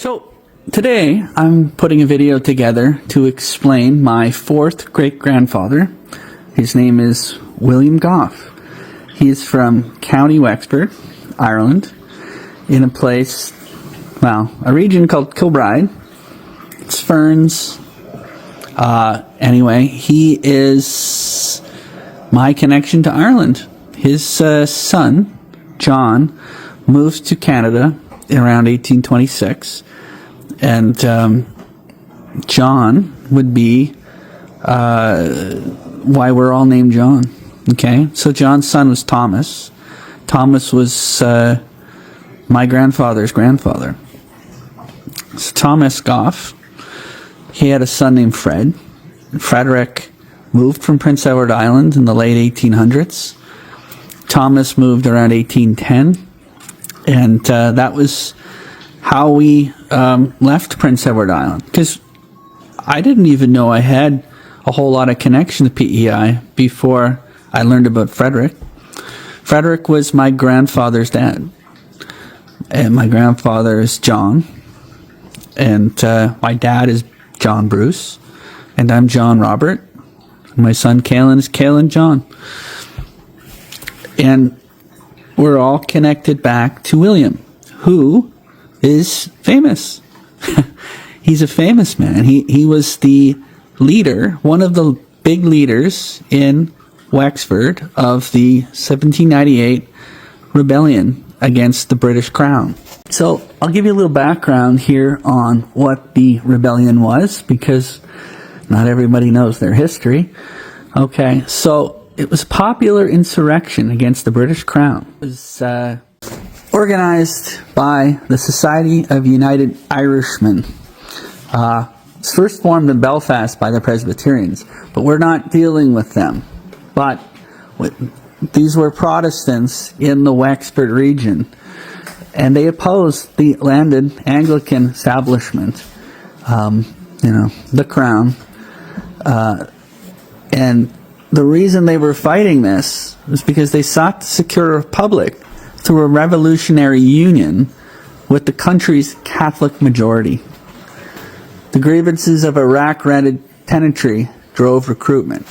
So today I'm putting a video together to explain my fourth great-grandfather. His name is William Gough. He's from County Wexford, Ireland, in a place, well, a region called Kilbride. It's ferns. Anyway, he is my connection to Ireland. His son, John, moved to Canada around 1826, and John would be why we're all named John. Okay, so John's son was Thomas. Thomas was my grandfather's grandfather. So Thomas Gough, he had a son named Fred. Frederick moved from Prince Edward Island in the late 1800s. Thomas moved around 1810. And that was how we left Prince Edward Island. Because I didn't even know I had a whole lot of connection to PEI before I learned about Frederick. Frederick was my grandfather's dad. And my grandfather is John. And my dad is John Bruce. And I'm John Robert. And my son Kalen is Kalen John. And we're all connected back to William, who is famous. He's a famous man. He was the leader, one of the big leaders in Wexford of the 1798 rebellion against the British Crown. So I'll give you a little background here on what the rebellion was, because not everybody knows their history. Okay, so it was a popular insurrection against the British Crown. It was organized by the Society of United Irishmen. It was first formed in Belfast by the Presbyterians, but we're not dealing with them. But these were Protestants in the Wexford region, and they opposed the landed Anglican establishment, the Crown, and the reason they were fighting this was because they sought to secure a republic through a revolutionary union with the country's Catholic majority. The grievances of Iraq-rented tenantry drove recruitment.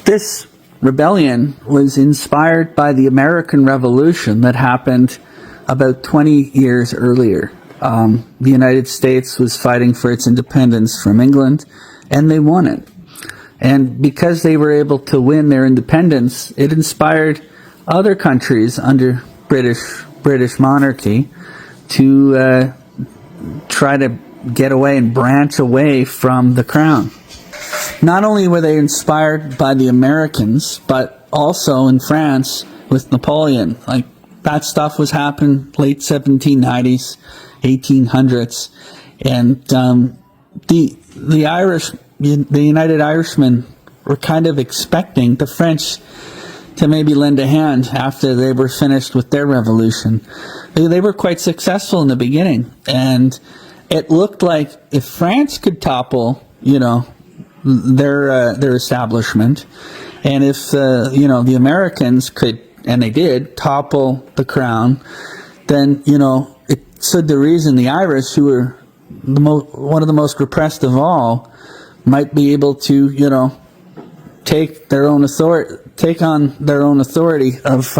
This rebellion was inspired by the American Revolution that happened about 20 years earlier. The United States was fighting for its independence from England, and they won it. And because they were able to win their independence, it inspired other countries under British monarchy to try to get away and branch away from the crown. Not only were they inspired by the Americans, but also in France with Napoleon. Like, that stuff was happening late 1790s, 1800s, and the Irish. The United Irishmen were kind of expecting the French to maybe lend a hand after they were finished with their revolution. They were quite successful in the beginning, and it looked like if France could topple, their establishment, and if the Americans could, and they did, topple the crown, then it stood to reason the Irish, who were one of the most repressed of all, might be able to, take on their own authority of,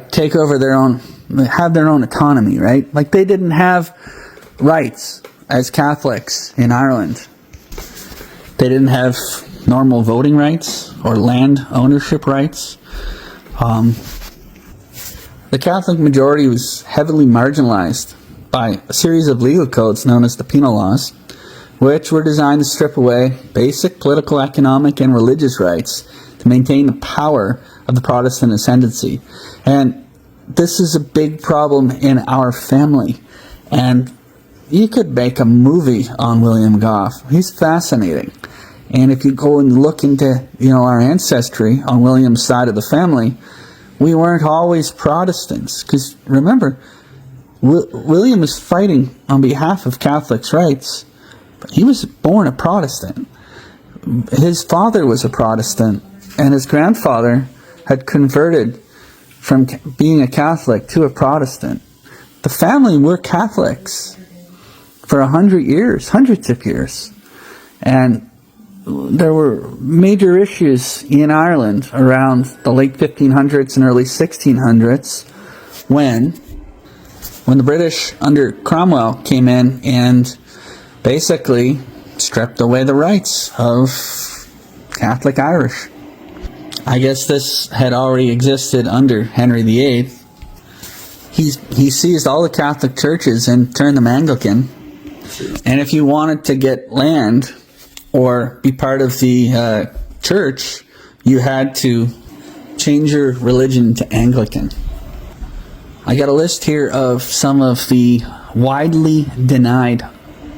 take over their own, have their own autonomy, right? Like, they didn't have rights as Catholics in Ireland. They didn't have normal voting rights or land ownership rights. The Catholic majority was heavily marginalized by a series of legal codes known as the penal laws, which were designed to strip away basic political, economic, and religious rights to maintain the power of the Protestant ascendancy. And this is a big problem in our family. And you could make a movie on William Gough. He's fascinating. And if you go and look into, our ancestry on William's side of the family, we weren't always Protestants. Because remember, William is fighting on behalf of Catholics' rights. He was born a Protestant. His father was a Protestant, and his grandfather had converted from being a Catholic to a Protestant. The family were Catholics for 100 years, hundreds of years. And there were major issues in Ireland around the late 1500s and early 1600s when the British under Cromwell came in and basically stripped away the rights of Catholic Irish. I guess this had already existed under Henry VIII. He seized all the Catholic churches and turned them Anglican. And if you wanted to get land or be part of the church, you had to change your religion to Anglican. I got a list here of some of the widely denied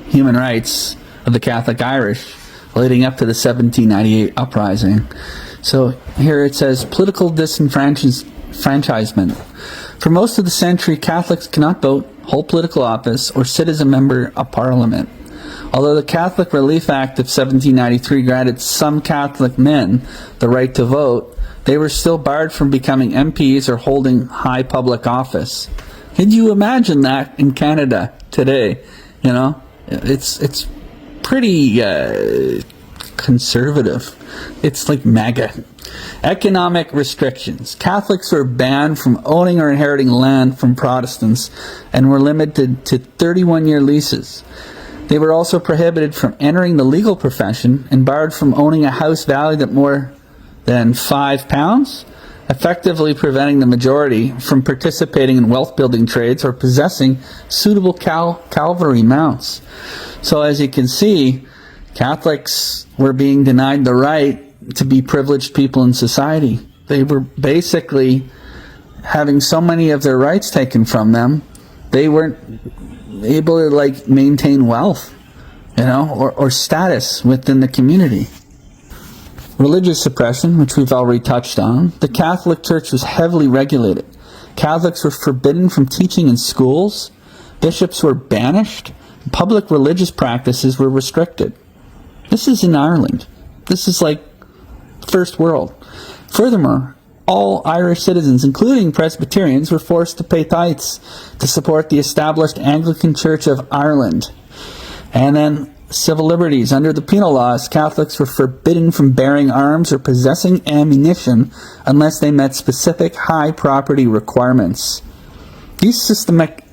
human rights of the Catholic Irish leading up to the 1798 uprising. So here it says, political disenfranchisement. For most of the century, Catholics cannot vote, hold political office, or sit as a member of Parliament. Although the Catholic Relief Act of 1793 granted some Catholic men the right to vote, they were still barred from becoming MPs or holding high public office. Can you imagine that in Canada today? You know, it's pretty conservative. It's like MAGA. Economic restrictions. Catholics were banned from owning or inheriting land from Protestants and were limited to 31-year leases. They were also prohibited from entering the legal profession and barred from owning a house valued at more than £5, effectively preventing the majority from participating in wealth-building trades or possessing suitable cavalry mounts. So as you can see, Catholics were being denied the right to be privileged people in society. They were basically having so many of their rights taken from them, they weren't able to maintain wealth, or status within the community. Religious suppression, which we've already touched on. The Catholic Church was heavily regulated. Catholics were forbidden from teaching in schools. Bishops were banished. Public religious practices were restricted. This is in Ireland. This is like first world. Furthermore, all Irish citizens, including Presbyterians, were forced to pay tithes to support the established Anglican Church of Ireland. And then civil liberties. Under the penal laws, Catholics were forbidden from bearing arms or possessing ammunition unless they met specific high property requirements. These systemic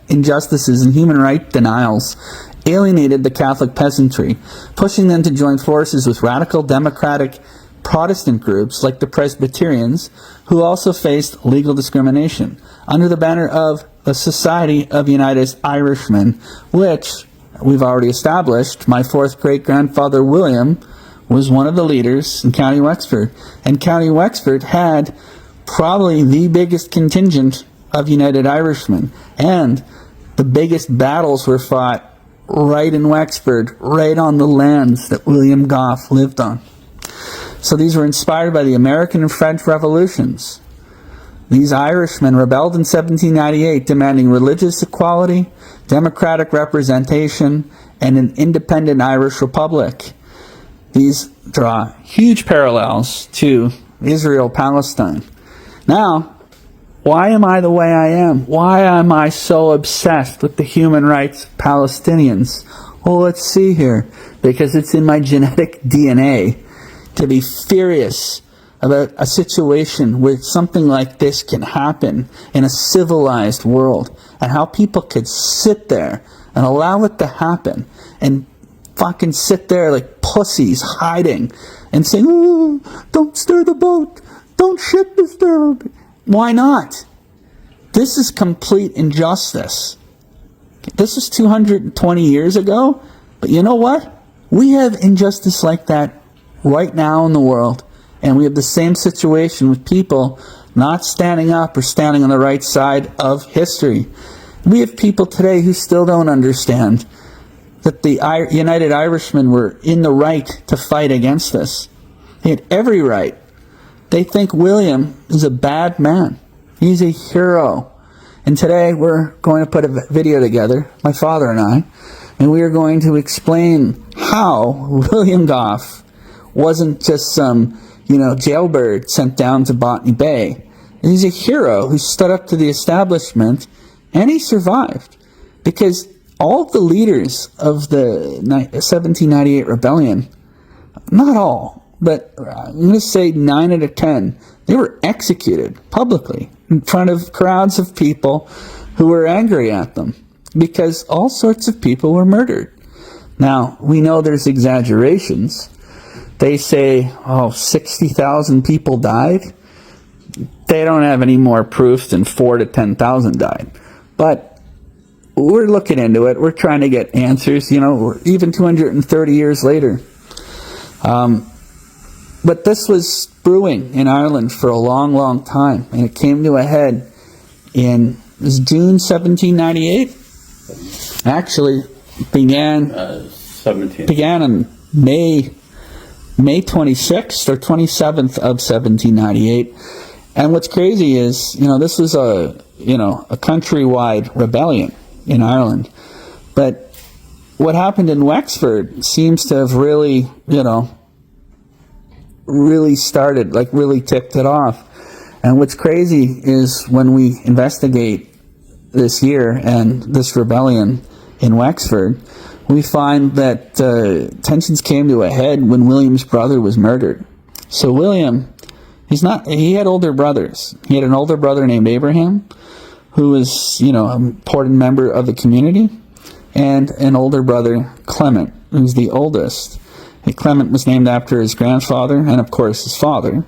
injustices and human rights denials alienated the Catholic peasantry, pushing them to join forces with radical democratic Protestant groups like the Presbyterians, who also faced legal discrimination, under the banner of the Society of United Irishmen, which we've already established. My fourth great-grandfather William was one of the leaders in County Wexford, and County Wexford had probably the biggest contingent of United Irishmen, and the biggest battles were fought right in Wexford, right on the lands that William Gough lived on. So these were inspired by the American and French revolutions. These Irishmen rebelled in 1798, demanding religious equality, democratic representation, and an independent Irish republic. These draw huge parallels to Israel-Palestine. Now, why am I the way I am? Why am I so obsessed with the human rights of Palestinians? Well, let's see here. Because it's in my genetic DNA to be furious about a situation where something like this can happen in a civilized world, and how people could sit there and allow it to happen and fucking sit there like pussies hiding and saying, "Oh, don't stir the boat, don't shit disturb." Why not? This is complete injustice. This is 220 years ago, but you know what? We have injustice like that right now in the world. And we have the same situation with people not standing up or standing on the right side of history. We have people today who still don't understand that the United Irishmen were in the right to fight against this. They had every right. They think William is a bad man. He's a hero. And today we're going to put a video together, my father and we are going to explain how William Gough wasn't just some jailbird sent down to Botany Bay. And he's a hero who stood up to the establishment And he survived because all of the leaders of the 1798 rebellion, not all, but I'm going to say 9 out of 10, they were executed publicly in front of crowds of people who were angry at them because all sorts of people were murdered. Now, we know there's exaggerations. They say, 60,000 people died. They don't have any more proof than 4,000 to 10,000 died. But we're looking into it. We're trying to get answers, even 230 years later. But this was brewing in Ireland for a long, long time. And it came to a head in June 1798. Actually, began in May 26th or 27th of 1798. And what's crazy is, this was a countrywide rebellion in Ireland. But what happened in Wexford seems to have really, really started, really ticked it off. And what's crazy is when we investigate this year and this rebellion in Wexford, we find that tensions came to a head when William's brother was murdered. So William, he had older brothers. He had an older brother named Abraham, who was, an important member of the community, and an older brother, Clement, who's the oldest. And Clement was named after his grandfather and, of course, his father.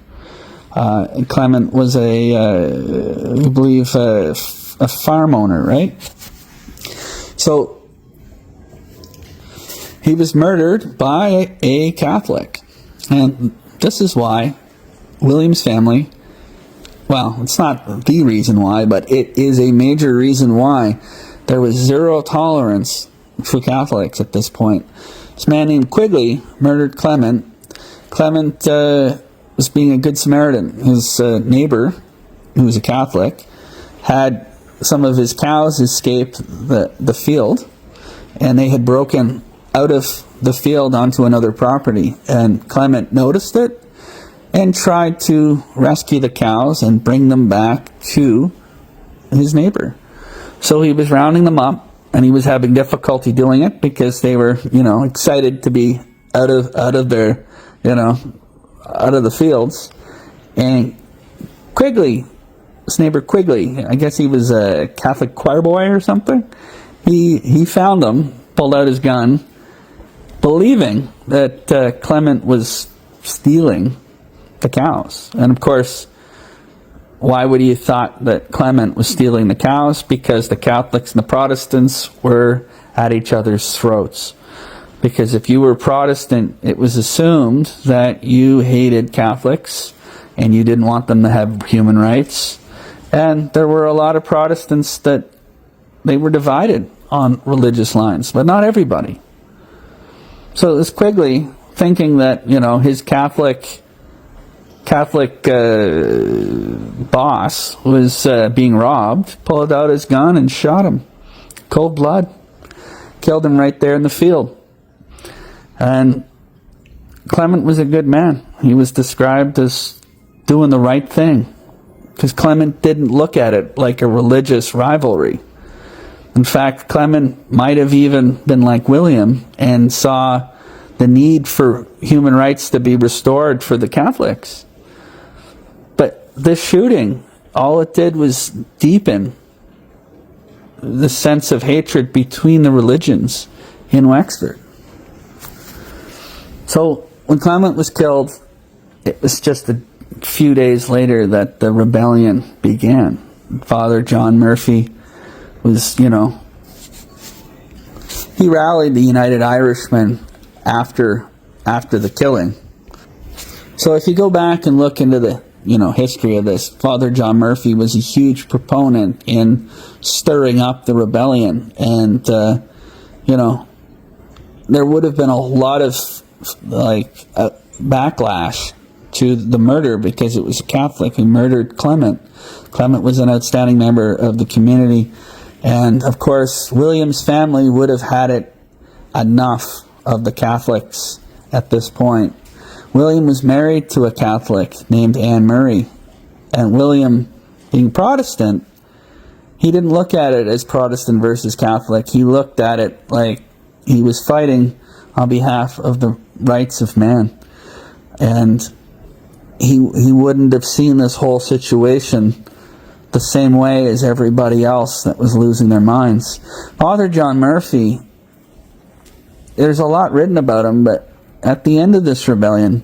Clement was I believe, a farm owner, right? So he was murdered by a Catholic. And this is why William's family, well, it's not the reason why, but it is a major reason why there was zero tolerance for Catholics at this point. This man named Quigley murdered Clement. Clement was being a good Samaritan. His neighbor, who was a Catholic, had some of his cows escape the field, and they had broken out of the field onto another property. And Clement noticed it and tried to rescue the cows and bring them back to his neighbor. So he was rounding them up, and he was having difficulty doing it because they were, excited to be out of their, out of the fields. And Quigley, his neighbor Quigley, I guess he was a Catholic choir boy or something. He found them, pulled out his gun, believing that Clement was stealing the cows. And of course, why would he have thought that Clement was stealing the cows? Because the Catholics and the Protestants were at each other's throats. Because if you were Protestant, it was assumed that you hated Catholics and you didn't want them to have human rights. And there were a lot of Protestants that they were divided on religious lines, but not everybody. So this Quigley, thinking that, his Catholic boss was being robbed, pulled out his gun and shot him. Cold blood. Killed him right there in the field. And Clement was a good man. He was described as doing the right thing, because Clement didn't look at it like a religious rivalry. In fact, Clement might have even been like William and saw the need for human rights to be restored for the Catholics. But this shooting, all it did was deepen the sense of hatred between the religions in Wexford. So when Clement was killed, it was just a few days later that the rebellion began. Father John Murphy was, he rallied the United Irishmen after the killing. So if you go back and look into the history of this, Father John Murphy was a huge proponent in stirring up the rebellion, and there would have been a lot of backlash to the murder because it was a Catholic who murdered Clement. Clement was an outstanding member of the community, and of course William's family would have had it enough of the Catholics at this point. William was married to a Catholic named Anne Murray, and William, being Protestant, he didn't look at it as Protestant versus Catholic. He looked at it like he was fighting on behalf of the rights of man. And he wouldn't have seen this whole situation the same way as everybody else that was losing their minds. Father John Murphy, there's a lot written about him, but at the end of this rebellion,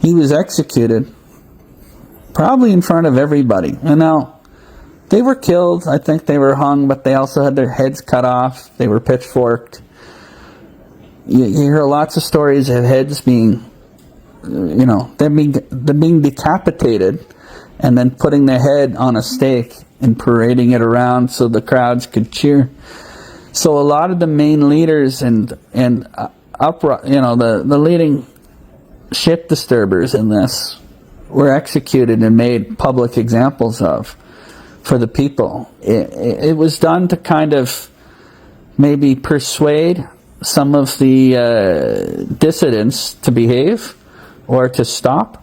he was executed, probably in front of everybody. And now, they were killed, I think they were hung, but they also had their heads cut off, they were pitchforked. You hear lots of stories of heads being, them being decapitated, and then putting their head on a stake and parading it around so the crowds could cheer. So a lot of the main leaders and the leading ship disturbers in this were executed and made public examples of for the people. It was done to kind of maybe persuade some of the dissidents to behave or to stop.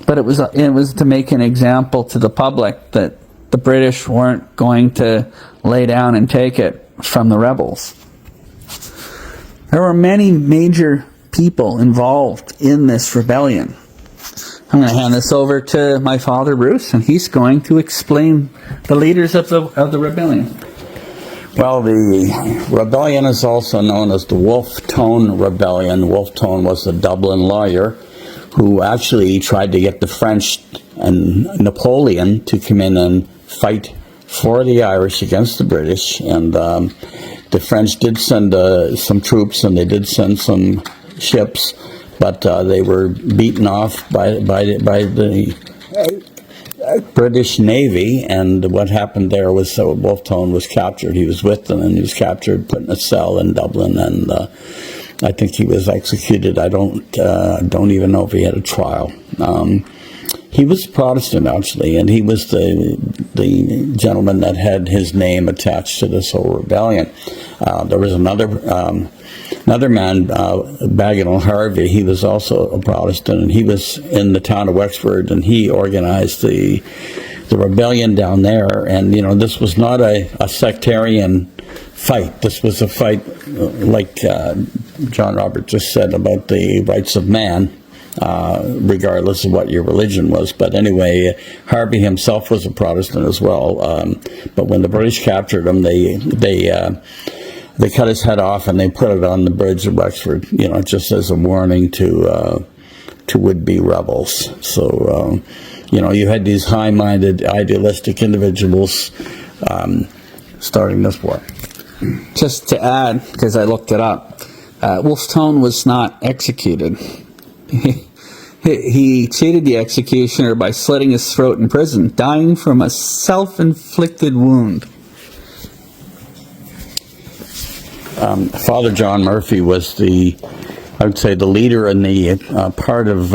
But it was to make an example to the public that the British weren't going to lay down and take it from the rebels. There were many major people involved in this rebellion. I'm going to hand this over to my father Bruce, and he's going to explain the leaders of the rebellion. Well, the rebellion is also known as the Wolfe Tone Rebellion. Wolfe Tone was a Dublin lawyer who actually tried to get the French and Napoleon to come in and fight for the Irish against the British. And the French did send some troops, and they did send some ships, but they were beaten off by the British Navy. And what happened there was Wolfe Tone was captured. He was with them, and he was captured, put in a cell in Dublin, and I think he was executed. I don't even know if he had a trial. He was Protestant, actually, and he was the gentleman that had his name attached to this whole rebellion. There was another man, Bagenal Harvey. He was also a Protestant, and he was in the town of Wexford, and he organized the rebellion down there. And this was not a sectarian fight. This was a fight, like John Robert just said, about the rights of man, regardless of what your religion was. But anyway, Harvey himself was a Protestant as well. But when the British captured him, they cut his head off and they put it on the bridge of Wexford, just as a warning to would-be rebels. So, you had these high-minded, idealistic individuals starting this war. Just to add, because I looked it up, Wolfe Tone was not executed. He cheated the executioner by slitting his throat in prison, dying from a self-inflicted wound. Father John Murphy was I would say, the leader in the part of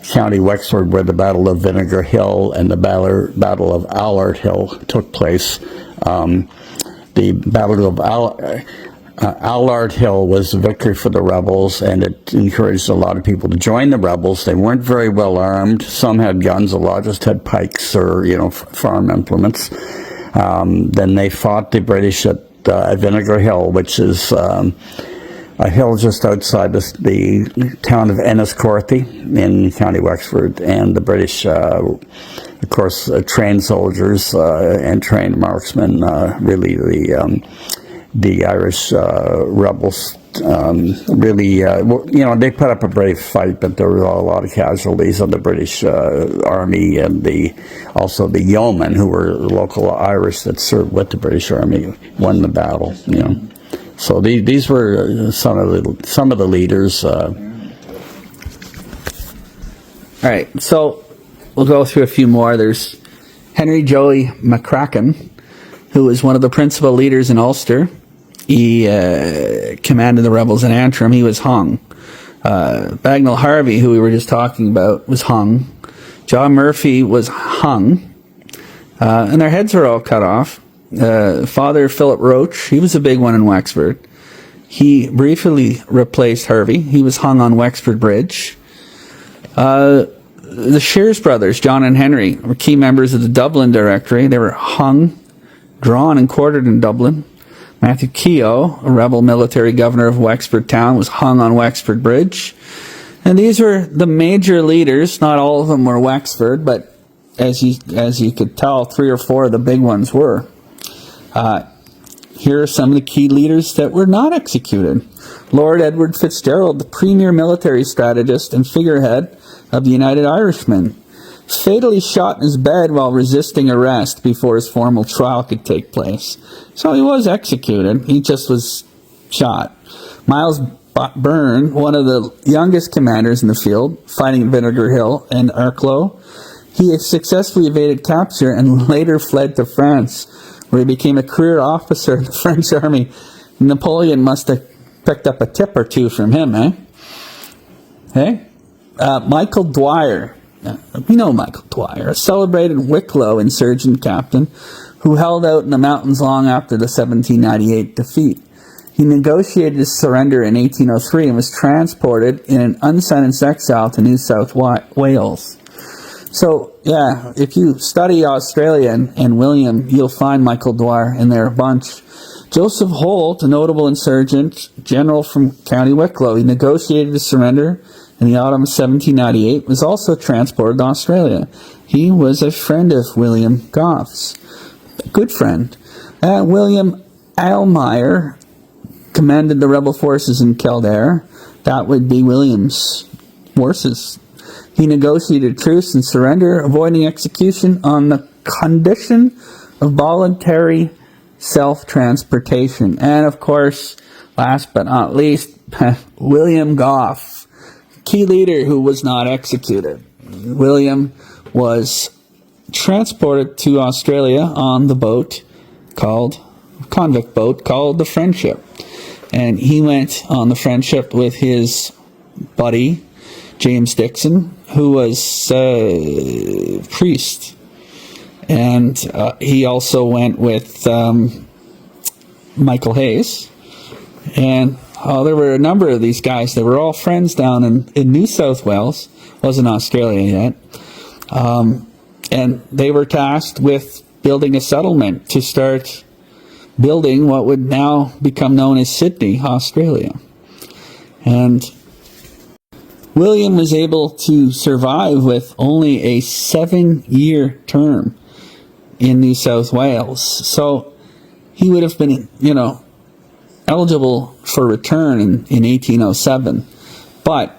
County Wexford where the Battle of Vinegar Hill and the Battle of Allard Hill took place. The Battle of Allard Hill was a victory for the rebels, and it encouraged a lot of people to join the rebels. They weren't very well armed. Some had guns, a lot just had pikes or, farm implements. Then they fought the British at Vinegar Hill, which is a hill just outside the town of Enniscorthy in County Wexford. And the British, of course, trained soldiers and trained marksmen, really the Irish rebels really, they put up a brave fight, but there were a lot of casualties of the British Army and also the yeomen, who were local Irish that served with the British Army, won the battle. So these were some of the leaders. All right, so we'll go through a few more. There's Henry Joey McCracken, who was one of the principal leaders in Ulster. He commanded the rebels in Antrim. He was hung. Bagenal Harvey, who we were just talking about, was hung. John Murphy was hung. And their heads were all cut off. Father Philip Roach, he was a big one in Wexford. He briefly replaced Harvey. He was hung on Wexford Bridge. The Shears brothers, John and Henry, were key members of the Dublin Directory. They were hung drawn and quartered in Dublin. Matthew Keogh, a rebel military governor of Wexford town, was hung on Wexford Bridge. And these were the major leaders. Not all of them were Wexford, but as you could tell, 3 or 4 of the big ones were. Here are some of the key leaders that were not executed. Lord Edward Fitzgerald, the premier military strategist and figurehead of the United Irishmen, fatally shot in his bed while resisting arrest before his formal trial could take place. So he was executed. He just was shot. Miles Byrne, one of the youngest commanders in the field, fighting at Vinegar Hill and Arklow, he successfully evaded capture and later fled to France, where he became a career officer in the French army. Napoleon must have picked up a tip or two from him, eh? Hey? Michael Dwyer. We know Michael Dwyer, a celebrated Wicklow insurgent captain who held out in the mountains long after the 1798 defeat. He negotiated his surrender in 1803 and was transported in an unsentenced exile to New South Wales. So, yeah, if you study Australia and William, you'll find Michael Dwyer in there a bunch. Joseph Holt, a notable insurgent general from County Wicklow, he negotiated his surrender in the autumn of 1798, was also transported to Australia. He was a friend of William Gough's, a good friend. William Aylmire commanded the rebel forces in Kildare. That would be William's forces. He negotiated truce and surrender, avoiding execution on the condition of voluntary self-transportation. And of course, last but not least, William Gough, key leader who was not executed. William was transported to Australia on the convict boat called the Friendship. And he went on the Friendship with his buddy, James Dixon, who was a priest. And he also went with Michael Hayes. And there were a number of these guys. They were all friends down in New South Wales. Wasn't Australia yet. And they were tasked with building a settlement to start building what would now become known as Sydney, Australia. And William was able to survive with only a 7-year term in New South Wales. So he would have been, eligible for return in 1807. But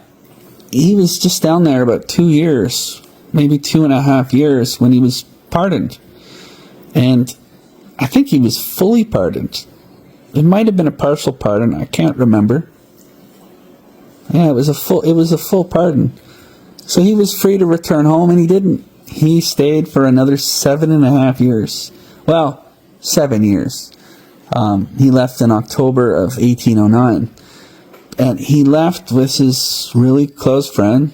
he was just down there about 2 years, maybe 2.5 years, when he was pardoned. And I think he was fully pardoned. It might have been a partial pardon. I can't remember. Yeah, it was a full pardon. So he was free to return home, and he didn't. He stayed for another 7.5 years. Well, 7 years. He left in October of 1809. And he left with his really close friend,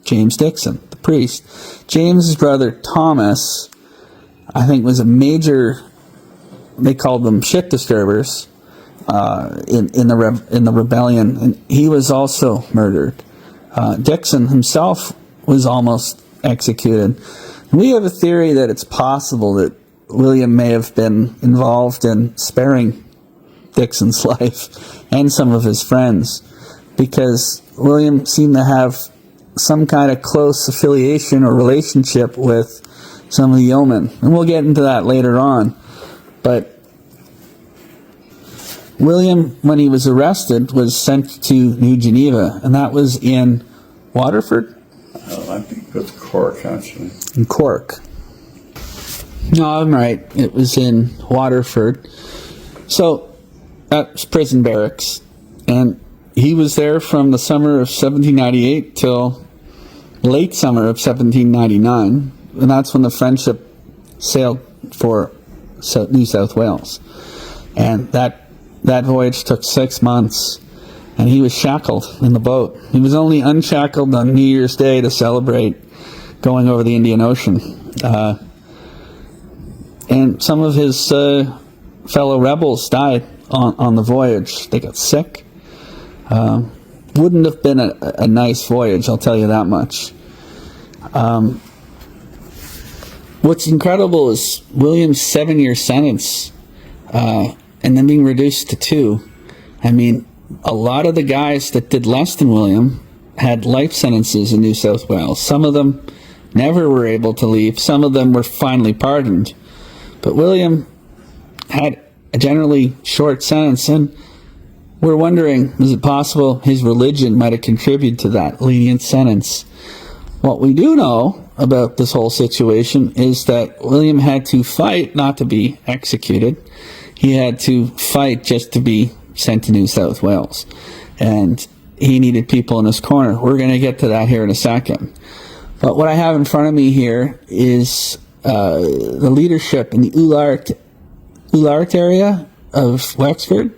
James Dixon, the priest. James's brother, Thomas, I think was a major, they called them shit disturbers, in the rebellion, and he was also murdered. Dixon himself was almost executed. We have a theory that it's possible that William may have been involved in sparing Dixon's life and some of his friends, because William seemed to have some kind of close affiliation or relationship with some of the yeomen, and we'll get into that later on. But William, when he was arrested, was sent to New Geneva, and that was in Waterford? I think it was Cork, actually. In Cork. No, I'm right. It was in Waterford. So, that's prison barracks. And he was there from the summer of 1798 till late summer of 1799. And that's when the Friendship sailed for New South Wales. And that voyage took 6 months, and he was shackled in the boat. He was only unshackled on New Year's Day to celebrate going over the Indian Ocean. And some of his fellow rebels died on the voyage. They got sick. Wouldn't have been a nice voyage, I'll tell you that much. What's incredible is William's 7-year sentence, and then being reduced to 2. I mean, a lot of the guys that did less than William had life sentences in New South Wales. Some of them never were able to leave. Some of them were finally pardoned. But William had a generally short sentence, and we're wondering, is it possible his religion might have contributed to that lenient sentence? What we do know about this whole situation is that William had to fight not to be executed. He had to fight just to be sent to New South Wales. And he needed people in his corner. We're going to get to that here in a second. But what I have in front of me here is the leadership in the Oulart area of Wexford.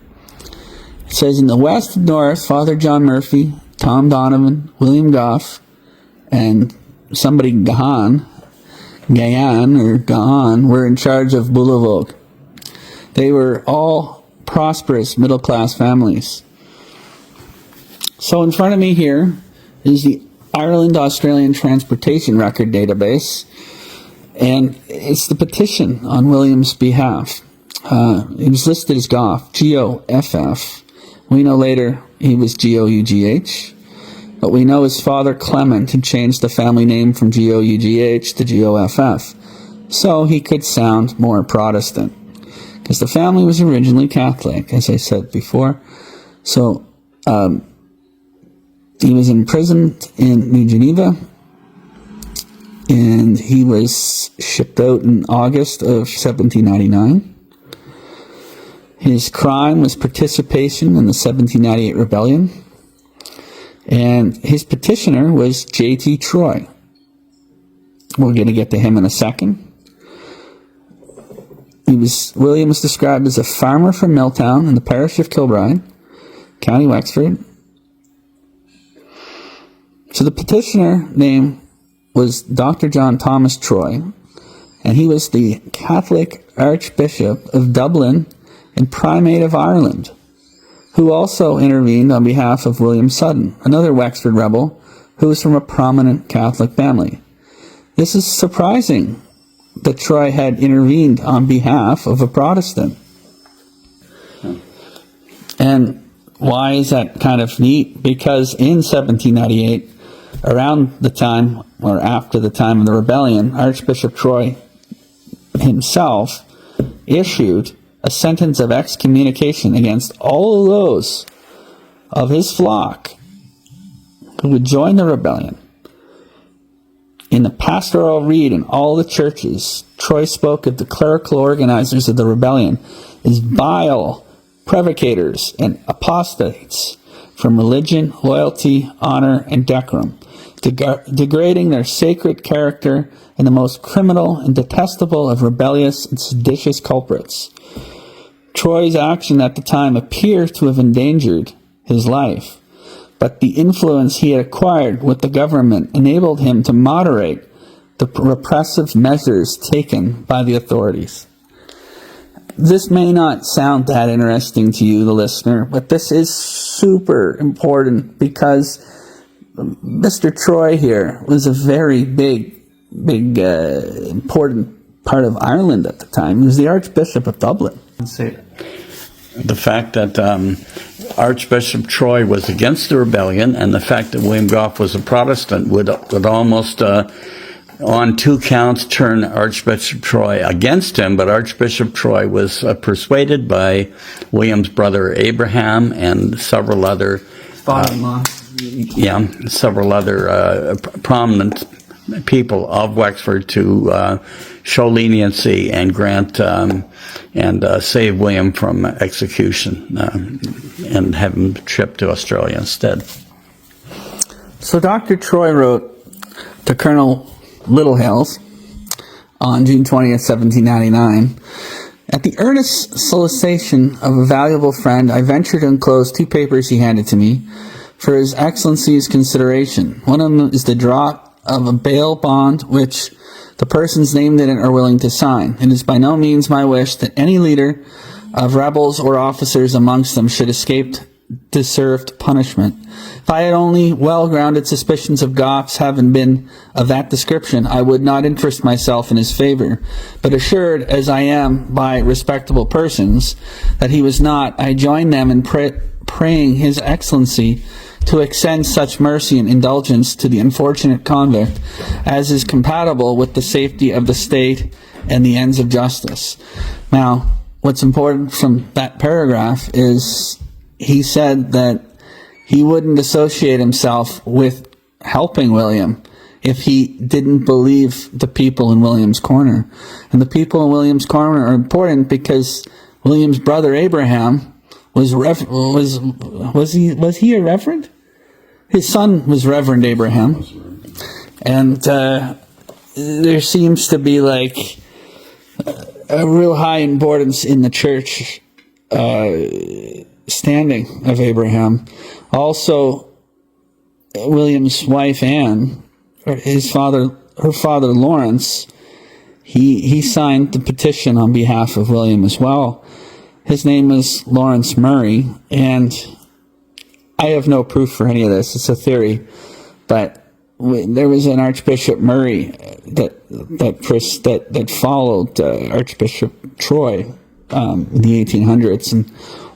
It says in the west and north, Father John Murphy, Tom Donovan, William Gough, and somebody Gahan were in charge of Boulavogue. They were all prosperous middle-class families. So in front of me here is the Ireland Australian Transportation Record Database, and it's the petition on William's behalf. It was listed as Gough, G-O-F-F. We know later he was G-O-U-G-H, but we know his father Clement had changed the family name from G-O-U-G-H to G-O-F-F, so he could sound more Protestant, because the family was originally Catholic, as I said before. So he was imprisoned in New Geneva, and he was shipped out in August of 1799. His crime was participation in the 1798 rebellion, and his petitioner was J.T. Troy. We're going to get to him in a second. William was described as a farmer from Milltown in the parish of Kilbride, County Wexford. So the petitioner name was Dr. John Thomas Troy, and he was the Catholic Archbishop of Dublin and Primate of Ireland, who also intervened on behalf of William Sutton, another Wexford rebel who was from a prominent Catholic family. This is surprising that Troy had intervened on behalf of a Protestant. And why is that kind of neat? Because in 1798, around the time, or after the time of the rebellion, Archbishop Troy himself issued a sentence of excommunication against all of those of his flock who would join the rebellion. In the pastoral read in all the churches, Troy spoke of the clerical organizers of the rebellion as vile provocators and apostates from religion, loyalty, honor, and decorum, degrading their sacred character and the most criminal and detestable of rebellious and seditious culprits. Troy's action at the time appears to have endangered his life, but the influence he had acquired with the government enabled him to moderate the repressive measures taken by the authorities. This may not sound that interesting to you, the listener, but this is super important because Mr. Troy here was a very big, important part of Ireland at the time. He was the Archbishop of Dublin. The fact that Archbishop Troy was against the rebellion, and the fact that William Gough was a Protestant would almost, on 2 counts, turn Archbishop Troy against him. But Archbishop Troy was persuaded by William's brother Abraham and several other Father-in-law. Several other prominent people of Wexford to show leniency and grant and save William from execution and have him shipped to Australia instead. So Dr. Troy wrote to Colonel Littlehales on June 20th, 1799, "At the earnest solicitation of a valuable friend, I venture to enclose 2 papers he handed to me for His Excellency's consideration. One of them is the draught of a bail bond which the persons named in it are willing to sign. It is by no means my wish that any leader of rebels or officers amongst them should escape deserved punishment. If I had only well-grounded suspicions of Gough's having been of that description, I would not interest myself in his favor. But assured as I am by respectable persons that he was not, I join them in praying His Excellency to extend such mercy and indulgence to the unfortunate convict as is compatible with the safety of the state and the ends of justice. Now, what's important from that paragraph is he said that he wouldn't associate himself with helping William if he didn't believe the people in William's corner. And the people in William's corner are important because William's brother Abraham was he a reverend? His son was Reverend Abraham. And there seems to be like a real high importance in the church standing of Abraham. Also, William's wife Anne, her father Lawrence, he signed the petition on behalf of William as well. His name was Lawrence Murray, and I have no proof for any of this. It's a theory, but there was an Archbishop Murray that followed Archbishop Troy in the 1800s, and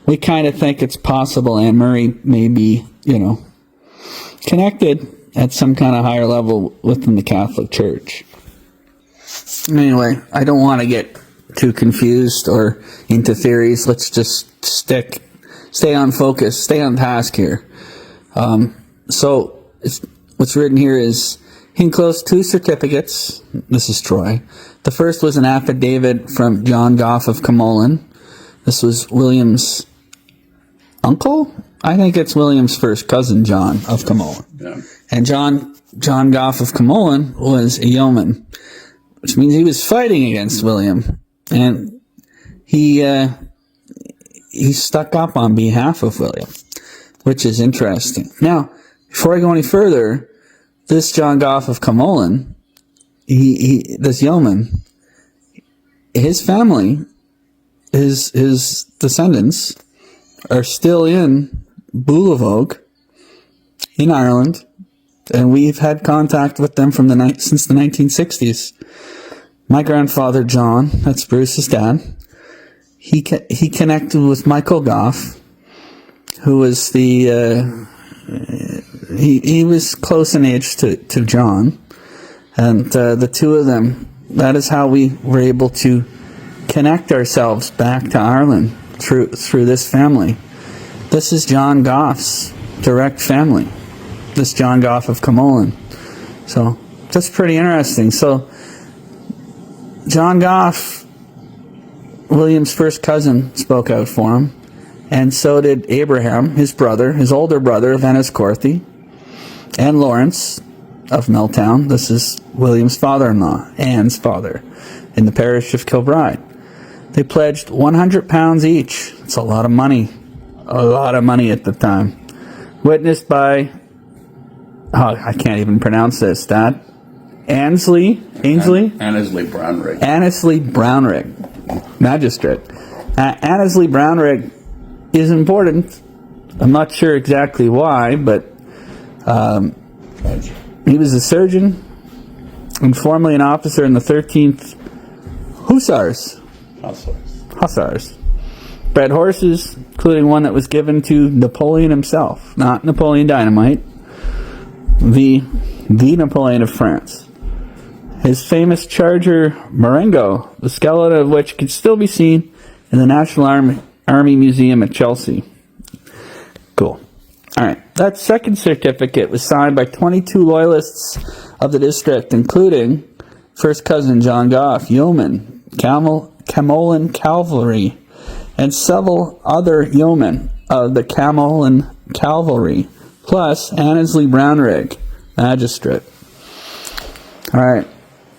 we kind of think it's possible Anne Murray may be, connected at some kind of higher level within the Catholic Church. Anyway, I don't want to get too confused or into theories. Let's just stay on focus, stay on task here. So what's written here is he enclosed 2 certificates. This is Troy. The first was an affidavit from John Gough of Camolin. This was William's uncle? I think it's William's first cousin, John of Camolin. Yeah. And John Gough of Camolin was a yeoman, which means he was fighting against William. And he stuck up on behalf of William, which is interesting. Now, before I go any further, this John Gough of Camolin, this yeoman, his family, his descendants are still in Boulavogue in Ireland, and we've had contact with them since the 1960s. My grandfather John, that's Bruce's dad, he connected with Michael Gough, who was he was close in age to John, and the two of them, that is how we were able to connect ourselves back to Ireland through this family. This is John Gough's direct family, this John Gough of Camolin. So that's pretty interesting. So John Gough, William's first cousin, spoke out for him, and so did Abraham, his older brother of Enniscorthy, and Lawrence of Milltown. This is William's father-in-law, Anne's father, in the parish of Kilbride. They pledged £100 each. It's a lot of money. A lot of money at the time. Witnessed by, I can't even pronounce this, Dad. Annesley Brownrigg, magistrate. Annesley Brownrigg is important. I'm not sure exactly why, but he was a surgeon and formerly an officer in the 13th Hussars. Bred horses, including one that was given to Napoleon himself, not Napoleon Dynamite, the Napoleon of France. His famous charger, Marengo, the skeleton of which can still be seen in the National Army Museum at Chelsea. Cool. All right. That second certificate was signed by 22 loyalists of the district, including first cousin John Gough, yeoman, Camolin Cavalry, and several other yeomen of the Camolin Cavalry, plus Annesley Brownrigg, magistrate. All right.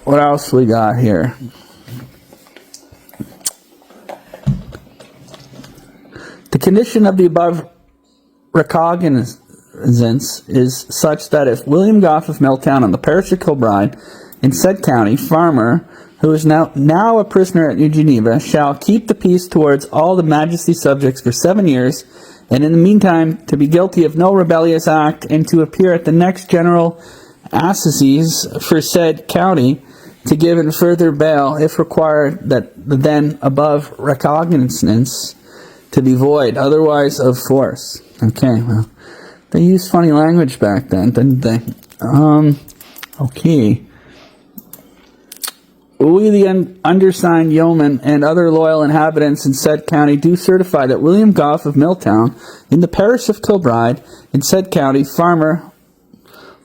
What else we got here? The condition of the above recognizance is such that if William Gough of Milltown on the parish of Kilbride in said county, farmer, who is now a prisoner at New Geneva, shall keep the peace towards all the Majesty's subjects for 7 years, and in the meantime, to be guilty of no rebellious act, and to appear at the next general assizes for said county, to give in further bail, if required, that the then above recognizance to be void, otherwise of force. Okay, well, they used funny language back then, didn't they? Okay. We, the undersigned yeomen and other loyal inhabitants in said county, do certify that William Gough of Milltown, in the parish of Kilbride, in said county, farmer,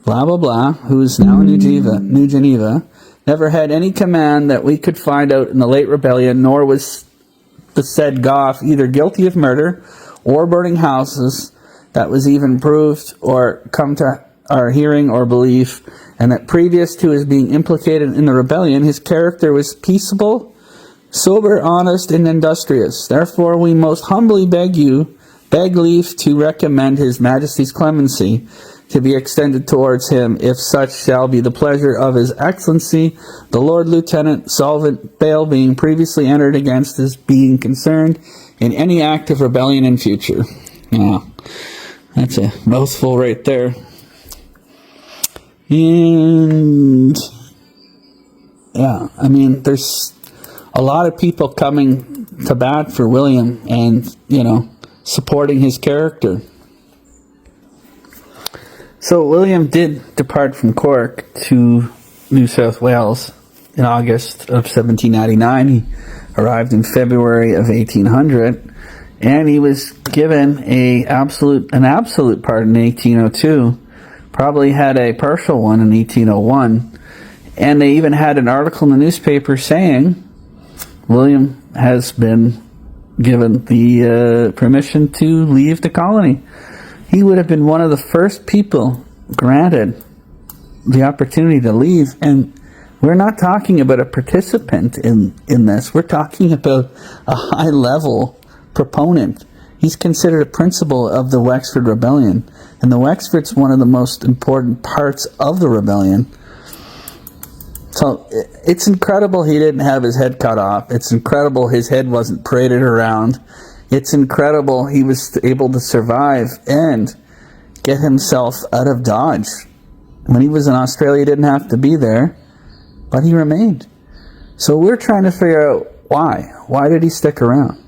blah, blah, blah, who is now in New Geneva, never had any command that we could find out in the late rebellion, nor was the said Gough either guilty of murder or burning houses that was even proved or come to our hearing or belief, and that previous to his being implicated in the rebellion, his character was peaceable, sober, honest, and industrious. Therefore, we most humbly beg leave to recommend his Majesty's clemency to be extended towards him, if such shall be the pleasure of his Excellency, the Lord Lieutenant Solvent bail being previously entered against his being concerned in any act of rebellion in future. Now, that's a mouthful right there. And yeah, I mean, there's a lot of people coming to bat for William and, supporting his character. So William did depart from Cork to New South Wales in August of 1799. He arrived in February of 1800, and he was given an absolute pardon in 1802. Probably had a partial one in 1801, and they even had an article in the newspaper saying William has been given the permission to leave the colony. He would have been one of the first people granted the opportunity to leave, and we're not talking about a participant in this. We're talking about a high-level proponent. He's considered a principal of the Wexford Rebellion, and the Wexford's one of the most important parts of the rebellion. So it's incredible he didn't have his head cut off. It's incredible his head wasn't paraded around. It's incredible he was able to survive and get himself out of Dodge. When he was in Australia, he didn't have to be there, but he remained. So we're trying to figure out why. Why did he stick around?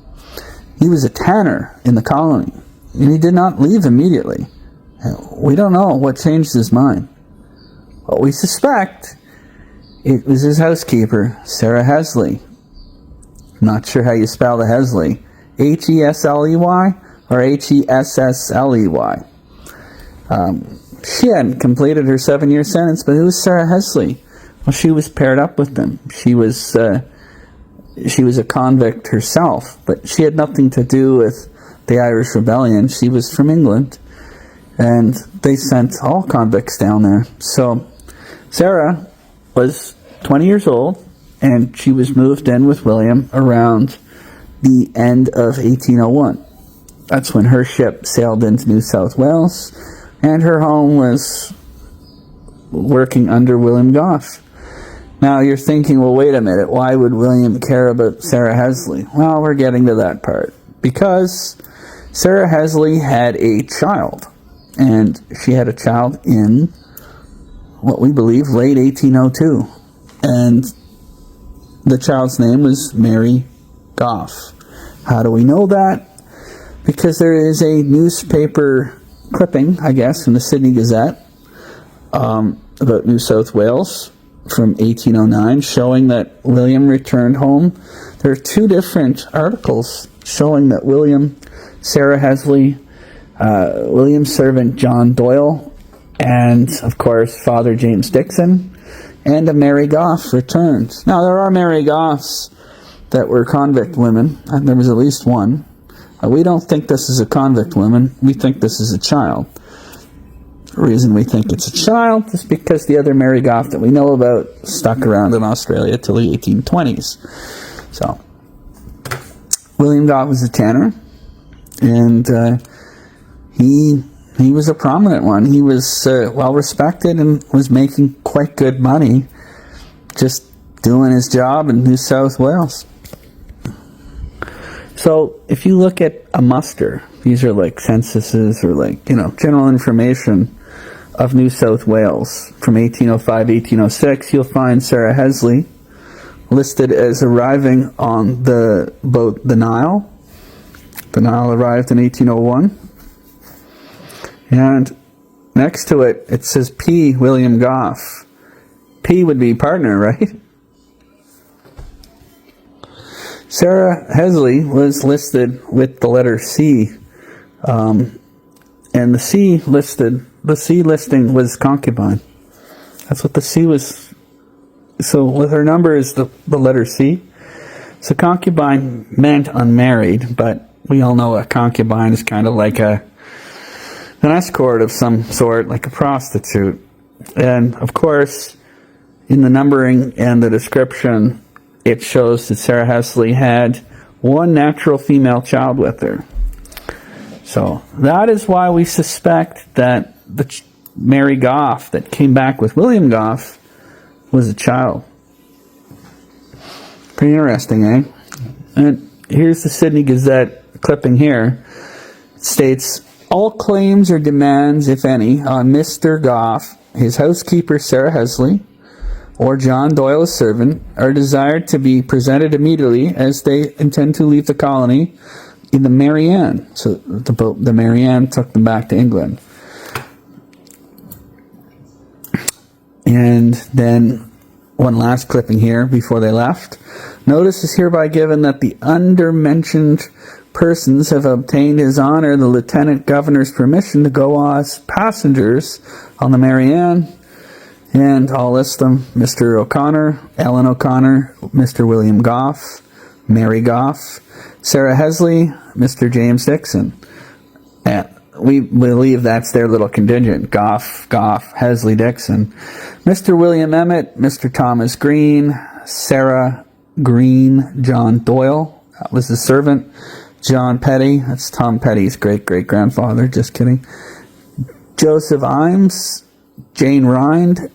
He was a tanner in the colony, and he did not leave immediately. We don't know what changed his mind. But we suspect it was his housekeeper, Sarah Hesley. Not sure how you spell the Hesley. Hesley or Hessley. She hadn't completed her 7-year sentence, but it was Sarah Hesley. Well, she was paired up with them. She was a convict herself, but she had nothing to do with the Irish Rebellion. She was from England, and they sent all convicts down there. So Sarah was 20 years old, and she was moved in with William around the end of 1801. That's when her ship sailed into New South Wales, and her home was working under William Gough. Now you're thinking, well, wait a minute, why would William care about Sarah Hesley? Well, we're getting to that part. Because Sarah Hesley had a child, and she had a child in what we believe late 1802. And the child's name was Mary Gough. How do we know that? Because there is a newspaper clipping, I guess, in the Sydney Gazette about New South Wales from 1809 showing that William returned home. There are two different articles showing that William, Sarah Hesley, William's servant John Doyle, and of course Father James Dixon, and a Mary Gough returned. Now there are Mary Goughs that were convict women, and there was at least one. We don't think this is a convict woman. We think this is a child. The reason we think it's a child is because the other Mary Gough that we know about stuck around in Australia till the 1820s. So, William Gough was a tanner, and he was a prominent one. He was well respected and was making quite good money just doing his job in New South Wales. So if you look at a muster, these are like censuses or like, general information of New South Wales from 1805, 1806, you'll find Sarah Hesley listed as arriving on the boat, the Nile. The Nile arrived in 1801. And next to it, it says P. William Gough. P would be partner, right? Sarah Hesley was listed with the letter C. And the C listing was concubine. That's what the C was. So with her number is the letter C. So concubine meant unmarried, but we all know a concubine is kind of like an escort of some sort, like a prostitute. And of course, in the numbering and the description, it shows that Sarah Hesley had one natural female child with her. So that is why we suspect that the Mary Gough that came back with William Gough was a child. Pretty interesting, eh? And here's the Sydney Gazette clipping here. It states, all claims or demands, if any, on Mr. Gough, his housekeeper Sarah Hesley, or John Doyle's servant, are desired to be presented immediately as they intend to leave the colony in the Mary Ann. So the Mary Ann took them back to England. And then one last clipping here before they left. Notice is hereby given that the undermentioned persons have obtained His Honor the Lieutenant Governor's permission to go as passengers on the Mary Ann. And I'll list them: Mr. O'Connor, Ellen O'Connor, Mr. William Gough, Mary Gough, Sarah Hesley, Mr. James Dixon. And we believe that's their little contingent: Gough, Hesley, Dixon. Mr. William Emmett, Mr. Thomas Green, Sarah Green, John Doyle, that was the servant. John Petty, that's Tom Petty's great-great-grandfather, just kidding. Joseph Imes, Jane Rind,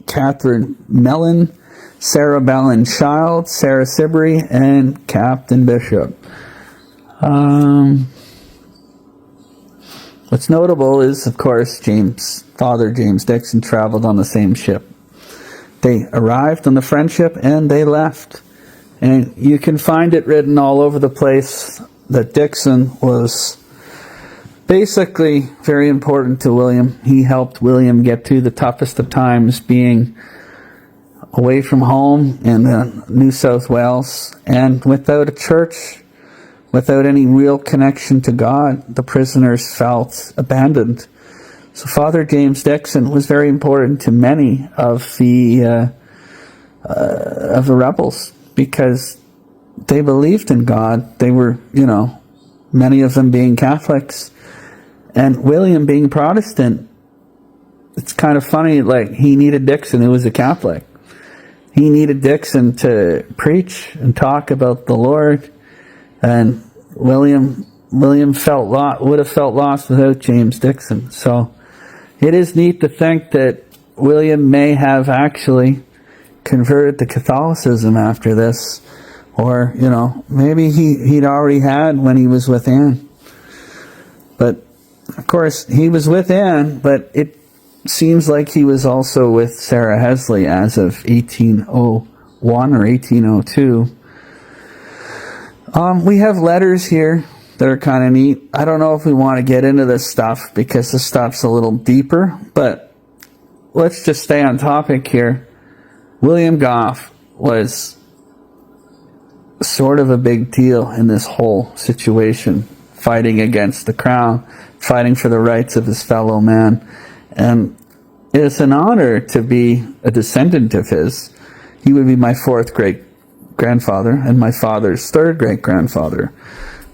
Catherine Mellon, Sarah Bellin Child, Sarah Sibrey, and Captain Bishop. What's notable is, of course, Father James Dixon traveled on the same ship. They arrived on the Friendship and they left. And you can find it written all over the place that Dixon was basically very important to William. He helped William get through the toughest of times, being away from home in New South Wales, and without a church, without any real connection to God, the prisoners felt abandoned. So Father James Dixon was very important to many of the rebels, because they believed in God. They were, many of them being Catholics. And William being Protestant, it's kind of funny, like, he needed Dixon, who was a Catholic. He needed Dixon to preach and talk about the Lord. And William would have felt lost without James Dixon. So it is neat to think that William may have actually converted to Catholicism after this. Or, maybe he'd already had when he was with Anne. But of course, he was with Anne, but it seems like he was also with Sarah Hesley as of 1801 or 1802. We have letters here that are kind of neat. I don't know if we want to get into this stuff because this stuff's a little deeper, but let's just stay on topic here. William Gough was sort of a big deal in this whole situation, fighting against the crown, fighting for the rights of his fellow man. And it's an honor to be a descendant of his. He would be my fourth great-grandfather and my father's third great-grandfather.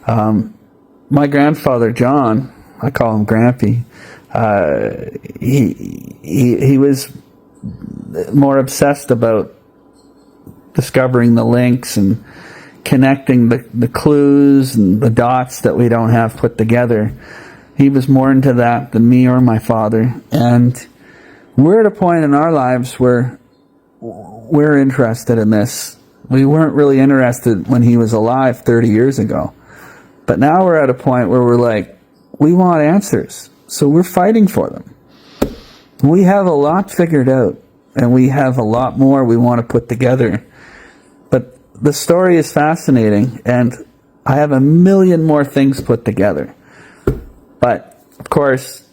My grandfather, John, I call him Grampy, he was more obsessed about discovering the links and connecting the clues and the dots that we don't have put together. He was more into that than me or my father. And we're at a point in our lives where we're interested in this. We weren't really interested when he was alive 30 years ago. But now we're at a point where we're like, we want answers. So we're fighting for them. We have a lot figured out, and we have a lot more we want to put together. But the story is fascinating, and I have a million more things put together. But, of course,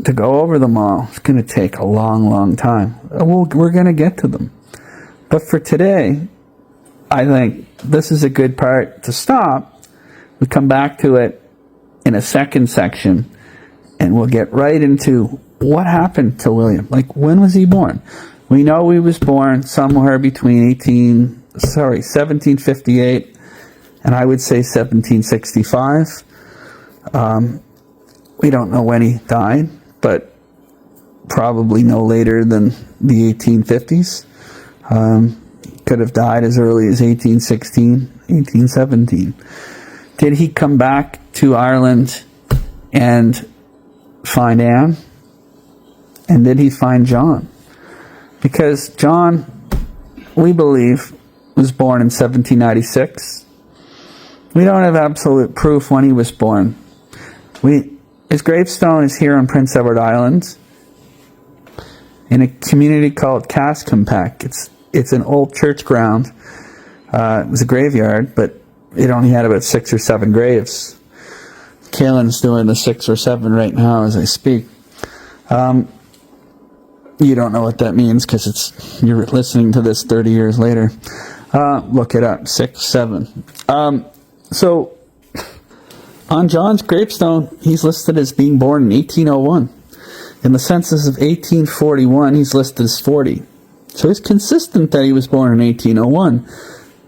to go over them all, it's going to take a long, long time. We're going to get to them. But for today, I think this is a good part to stop. We come back to it in a second section, and we'll get right into what happened to William. Like, when was he born? We know he was born somewhere between 1758 and I would say 1765. We don't know when he died, but probably no later than the 1850s. Could have died as early as 1816, 1817. Did he come back to Ireland and find Anne? And did he find John? Because John, we believe, was born in 1796. We don't have absolute proof when he was born. His gravestone is here on Prince Edward Island in a community called Cascompeck. It's an old church ground. It was a graveyard, but it only had about 6 or 7 graves. Kaelin's doing the 6 or 7 right now as I speak. You don't know what that means because you're listening to this 30 years later. Look it up, 6, 7. So on John's gravestone, he's listed as being born in 1801. In the census of 1841, he's listed as 40. So it's consistent that he was born in 1801.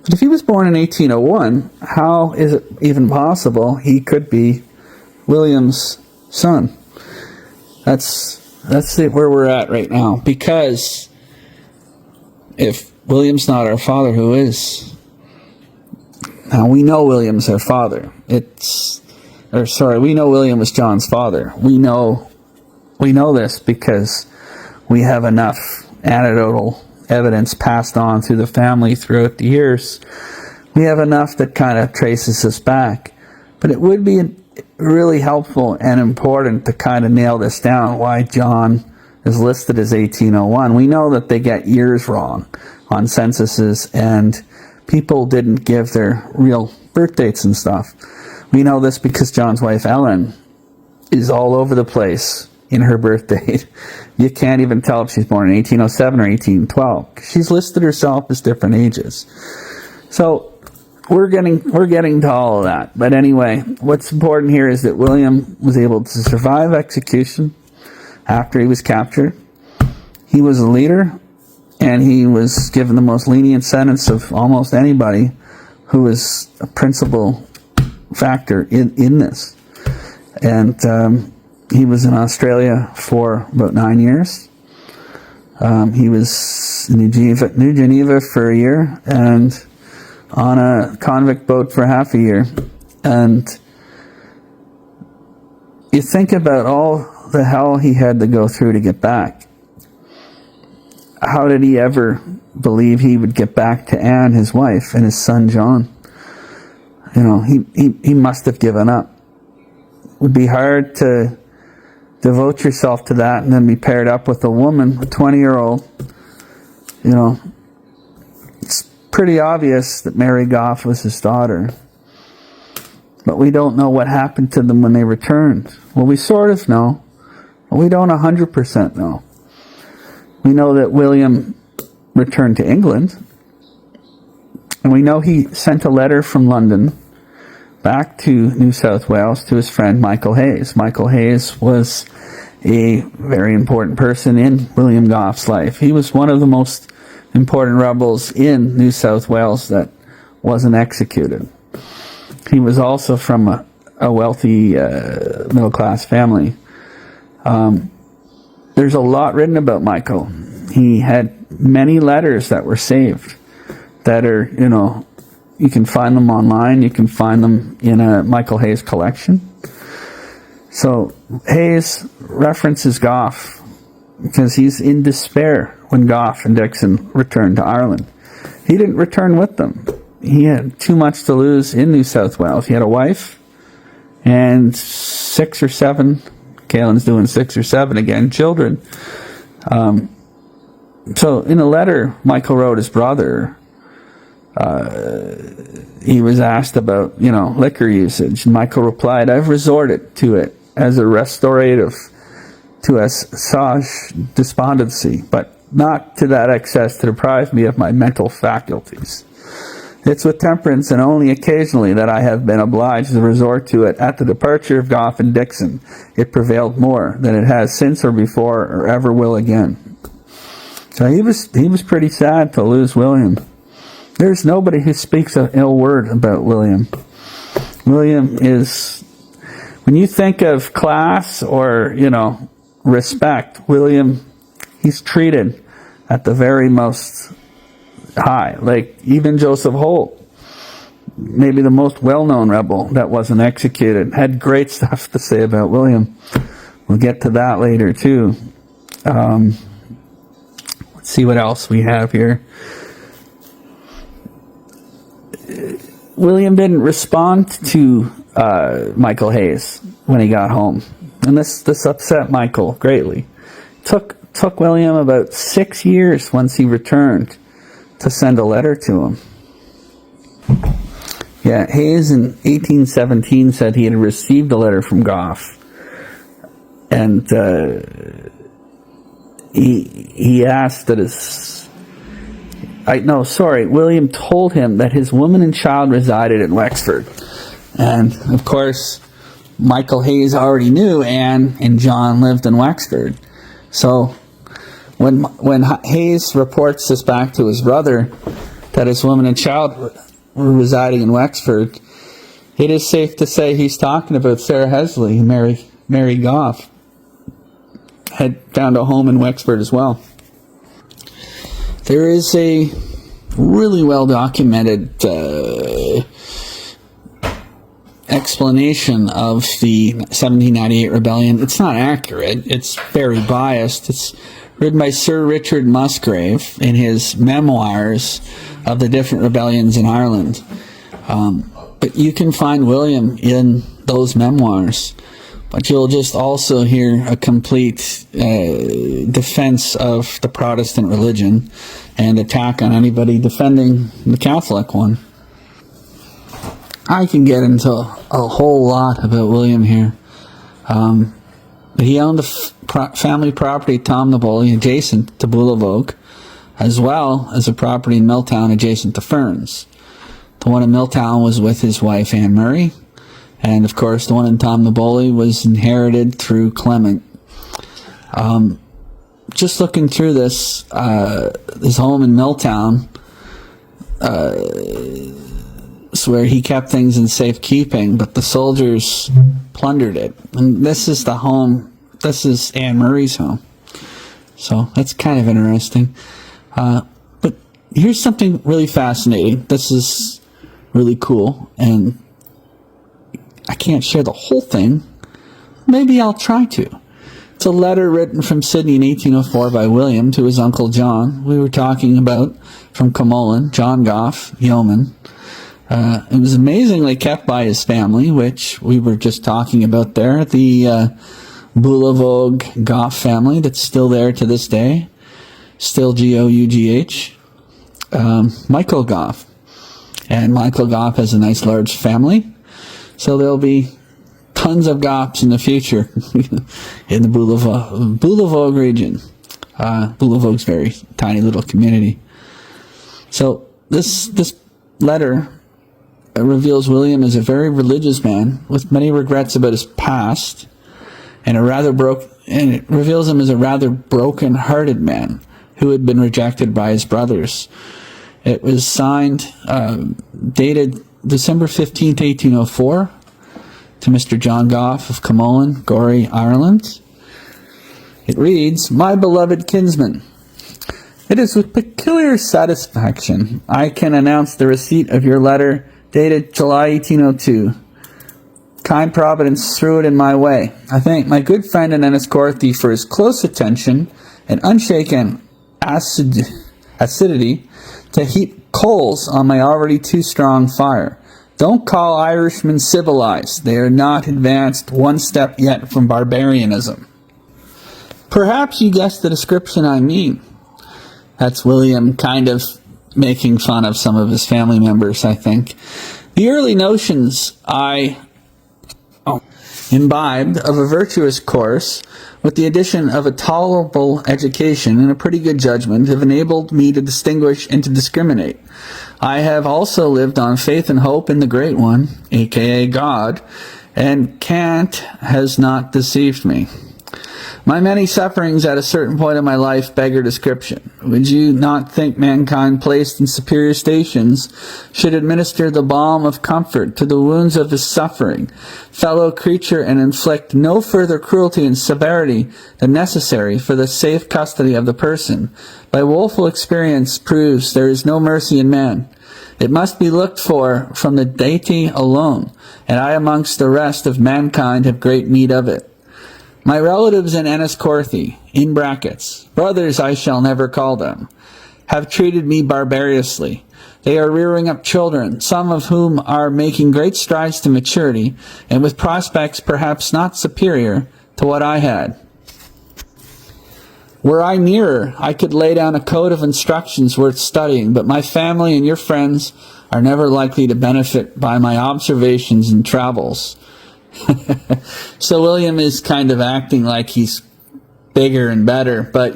But if he was born in 1801, how is it even possible he could be William's son? That's where we're at right now. Because if William's not our father, who is? Now, we know William's our father. We know William was John's father. We know this because we have enough anecdotal evidence passed on through the family throughout the years. We have enough that kind of traces us back. But it would be really helpful and important to kind of nail this down, why John is listed as 1801. We know that they get years wrong on censuses, and people didn't give their real birth dates and stuff. We know this because John's wife Ellen is all over the place in her birth date. You can't even tell if she's born in 1807 or 1812. She's listed herself as different ages. So we're getting to all of that. But anyway, what's important here is that William was able to survive execution after he was captured. He was a leader, and he was given the most lenient sentence of almost anybody who was a principal factor in this. And he was in Australia for about 9 years. He was in New Geneva for a year, and on a convict boat for half a year. And you think about all the hell he had to go through to get back. How did he ever believe he would get back to Anne, his wife, and his son John? You know, he must have given up. It would be hard to devote yourself to that and then be paired up with a woman, a 20-year-old. You know, it's pretty obvious that Mary Gough was his daughter. But we don't know what happened to them when they returned. Well, we sort of know, but we don't 100% know. We know that William returned to England, and we know he sent a letter from London back to New South Wales to his friend Michael Hayes. Michael Hayes was a very important person in William Gough's life. He was one of the most important rebels in New South Wales that wasn't executed. He was also from a wealthy middle-class family. There's a lot written about Michael. He had many letters that were saved that are, you know, you can find them online. You can find them in a Michael Hayes collection. So Hayes references Gough because he's in despair when Gough and Dixon returned to Ireland. He didn't return with them. He had too much to lose in New South Wales. He had a wife, and 6 or 7, Kalen's doing 6 or 7 again, children. So in a letter Michael wrote his brother, he was asked about, liquor usage. And Michael replied, "I've resorted to it as a restorative to assuage despondency, but not to that excess to deprive me of my mental faculties. It's with temperance and only occasionally that I have been obliged to resort to it. At the departure of Gough and Dixon, it prevailed more than it has since or before or ever will again." So he was pretty sad to lose William. There's nobody who speaks an ill word about William. William is, when you think of class or, respect, William, he's treated at the very most high. Like even Joseph Holt, maybe the most well-known rebel that wasn't executed, had great stuff to say about William. We'll get to that later too. Let's see what else we have here. William didn't respond to Michael Hayes when he got home, and this upset Michael greatly. Took William about 6 years once he returned to send a letter to him. Yeah, Hayes in 1817 said he had received a letter from Gough, and he asked that William told him that his woman and child resided in Wexford. And, of course, Michael Hayes already knew Anne and John lived in Wexford. So when Hayes reports this back to his brother, that his woman and child were residing in Wexford, it is safe to say he's talking about Sarah Hesley, Mary Gough, had found a home in Wexford as well. There is a really well-documented explanation of the 1798 rebellion. It's not accurate. It's very biased. It's written by Sir Richard Musgrave in his memoirs of the different rebellions in Ireland. But you can find William in those memoirs. But you'll just also hear a complete defense of the Protestant religion and attack on anybody defending the Catholic one. I can get into a whole lot about William here. He owned a family property, Tom the Bully, adjacent to Boulavogue, as well as a property in Milltown adjacent to Ferns. The one in Milltown was with his wife, Anne Murray. And, of course, the one in Tom the Bully was inherited through Clement. Just looking through this home in Milltown, is where he kept things in safekeeping, but the soldiers plundered it. And this is the home, this is Anne Murray's home. So that's kind of interesting. But here's something really fascinating. This is really cool, and I can't share the whole thing. Maybe I'll try to. It's a letter written from Sydney in 1804 by William to his uncle John. We were talking about from Camolin, John Gough, yeoman. It was amazingly kept by his family, which we were just talking about there. The Boulavogue Gough family that's still there to this day. Still Gough. Michael Gough. And Michael Gough has a nice large family. So there'll be tons of Goughs in the future in the Boulavogue region. Boulavogue's very tiny little community. So this letter reveals William as a very religious man with many regrets about his past, and it reveals him as a rather broken-hearted man who had been rejected by his brothers. It was signed, dated December 15th, 1804, to Mr. John Gough of Camolin, Gorey, Ireland. It reads, "My beloved kinsman, it is with peculiar satisfaction I can announce the receipt of your letter dated July 1802. Kind Providence threw it in my way. I thank my good friend and Enniscorthy for his close attention and unshaken acidity to heap coals on my already too strong fire. Don't call Irishmen civilized. They are not advanced one step yet from barbarianism. Perhaps you guessed the description I mean. That's William kind of making fun of some of his family members, I think. The early notions I imbibed of a virtuous course, with the addition of a tolerable education and a pretty good judgment, have enabled me to distinguish and to discriminate. I have also lived on faith and hope in the Great One, aka God, and Kant has not deceived me. My many sufferings at a certain point in my life beggar description. Would you not think mankind placed in superior stations should administer the balm of comfort to the wounds of his suffering fellow creature and inflict no further cruelty and severity than necessary for the safe custody of the person? By woeful experience proves there is no mercy in man. It must be looked for from the deity alone, and I amongst the rest of mankind have great need of it. My relatives in Enniscorthy, in brackets, brothers I shall never call them, have treated me barbarously. They are rearing up children, some of whom are making great strides to maturity, and with prospects perhaps not superior to what I had. Were I nearer, I could lay down a code of instructions worth studying, but my family and your friends are never likely to benefit by my observations and travels. So William is kind of acting like he's bigger and better, but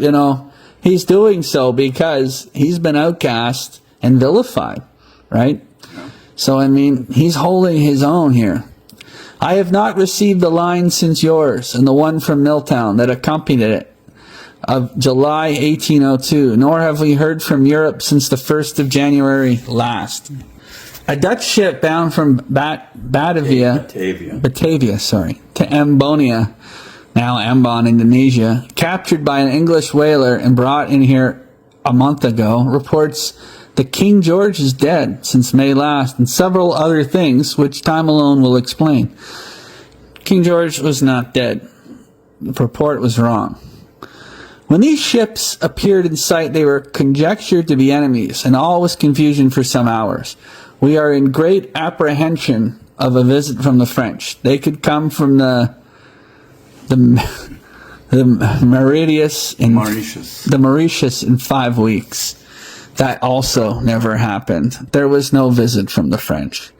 he's doing so because he's been outcast and vilified, right? So he's holding his own here. I have not received the line since yours and the one from Milltown that accompanied it of July 1802, nor have we heard from Europe since the 1st of January last. A Dutch ship bound from Batavia to Ambonia, now Ambon, Indonesia, captured by an English whaler and brought in here a month ago, reports that King George is dead since May last, and several other things which time alone will explain. King George was not dead. The report was wrong. When these ships appeared in sight, they were conjectured to be enemies, and all was confusion for some hours. We are in great apprehension of a visit from the French. They could come from the Mauritius in 5 weeks. That also never happened. There was no visit from the French.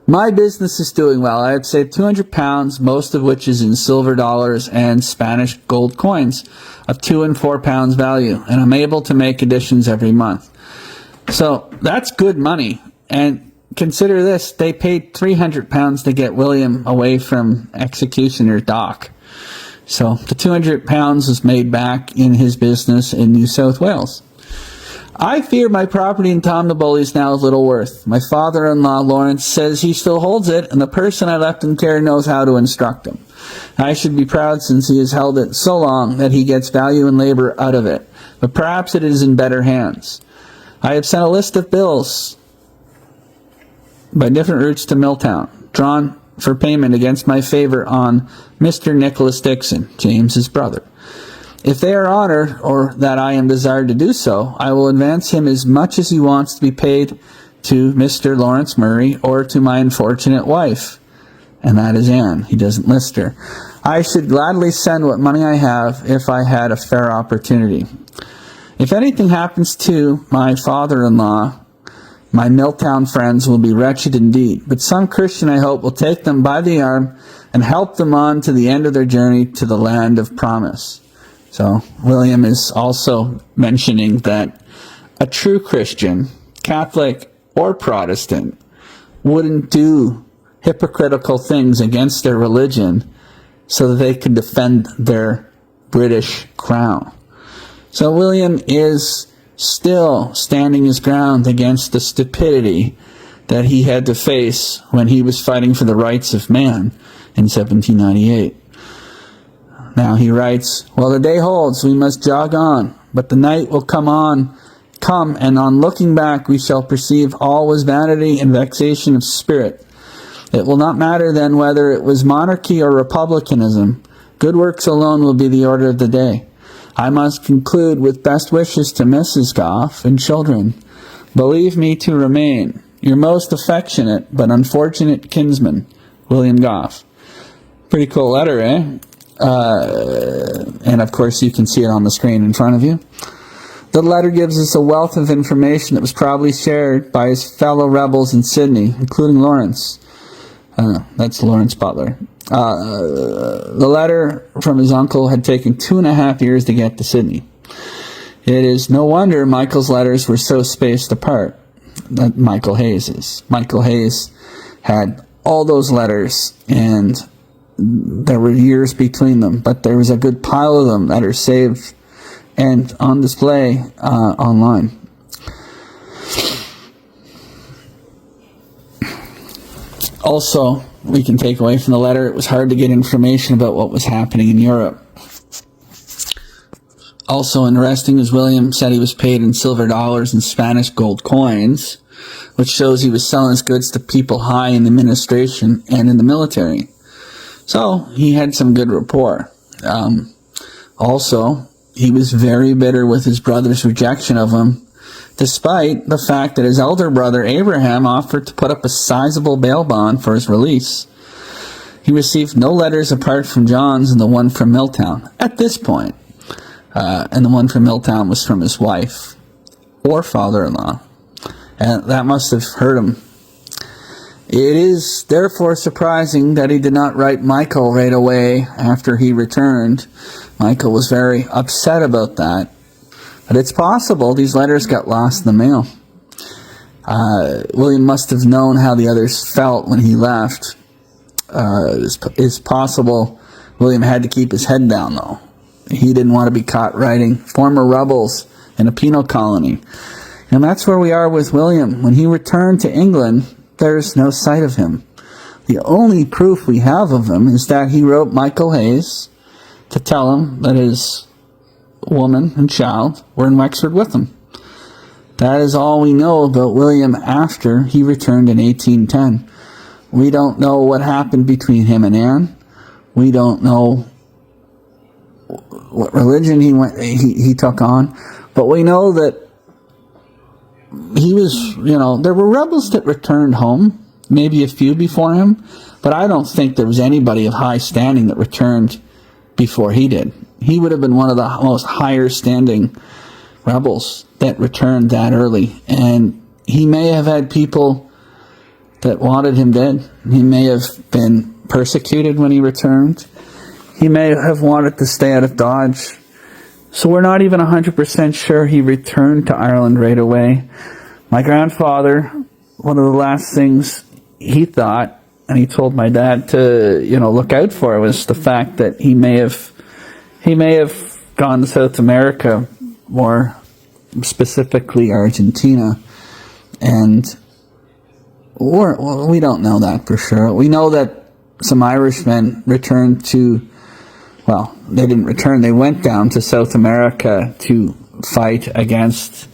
My business is doing well. I have saved £200, most of which is in silver dollars and Spanish gold coins of £2 and £4 value, and I'm able to make additions every month. So that's good money. And consider this, they paid £300 to get William away from executioner Dock. So the £200 was made back in his business in New South Wales. I fear my property in Tom the Bully is now of little worth. My father-in-law, Lawrence, says he still holds it, and the person I left in care knows how to instruct him. I should be proud since he has held it so long that he gets value and labor out of it, but perhaps it is in better hands. I have sent a list of bills by different routes to Milltown, drawn for payment against my favor on Mr. Nicholas Dixon, James's brother. If they are honored, or that I am desired to do so, I will advance him as much as he wants to be paid to Mr. Lawrence Murray or to my unfortunate wife, and that is Anne. He doesn't list her. I should gladly send what money I have if I had a fair opportunity. If anything happens to my father-in-law, my Milltown friends will be wretched indeed, but some Christian, I hope, will take them by the arm and help them on to the end of their journey to the land of promise. So William is also mentioning that a true Christian, Catholic or Protestant, wouldn't do hypocritical things against their religion so that they could defend their British crown. So William is still standing his ground against the stupidity that he had to face when he was fighting for the rights of man in 1798. Now he writes, "Well, the day holds, we must jog on, but the night will come, and on looking back we shall perceive all was vanity and vexation of spirit. It will not matter then whether it was monarchy or republicanism. Good works alone will be the order of the day. I must conclude with best wishes to Mrs. Gough and children. Believe me to remain, your most affectionate but unfortunate kinsman, William Gough. Pretty cool letter, eh? And of course you can see it on the screen in front of you. The letter gives us a wealth of information that was probably shared by his fellow rebels in Sydney, including Lawrence. That's Lawrence Butler. The letter from his uncle had taken 2.5 years to get to Sydney. It is no wonder Michael's letters were so spaced apart. That Michael Hayes's. Michael Hayes had all those letters, and there were years between them, but there was a good pile of them that are saved and on display online. Also, we can take away from the letter, it was hard to get information about what was happening in Europe. Also interesting is William said he was paid in silver dollars and Spanish gold coins, which shows he was selling his goods to people high in the administration and in the military. So he had some good rapport. Also, he was very bitter with his brother's rejection of him, despite the fact that his elder brother Abraham offered to put up a sizable bail bond for his release. He received no letters apart from John's and the one from Milltown at this point. And the one from Milltown was from his wife or father-in-law. And that must have hurt him. It is therefore surprising that he did not write Michael right away after he returned. Michael was very upset about that. But it's possible these letters got lost in the mail. William must have known how the others felt when he left. It's possible William had to keep his head down, though. He didn't want to be caught writing former rebels in a penal colony. And that's where we are with William. When he returned to England, there's no sight of him. The only proof we have of him is that he wrote Michael Hayes to tell him that his woman and child were in Wexford with him. That is all we know about William after he returned in 1810. We don't know what happened between him and Anne. We don't know what religion he took on, but we know that he was, there were rebels that returned home, maybe a few before him, but I don't think there was anybody of high standing that returned before he did. He would have been one of the most higher standing rebels that returned that early, and he may have had people that wanted him dead. He may have been persecuted when he returned. He may have wanted to stay out of Dodge. So we're not even 100% sure he returned to Ireland right away. My grandfather, one of the last things he thought, and he told my dad to, look out for, was the fact that he may have gone to South America, more specifically Argentina, or we don't know that for sure. We know that some Irishmen returned to, they didn't return, they went down to South America to fight against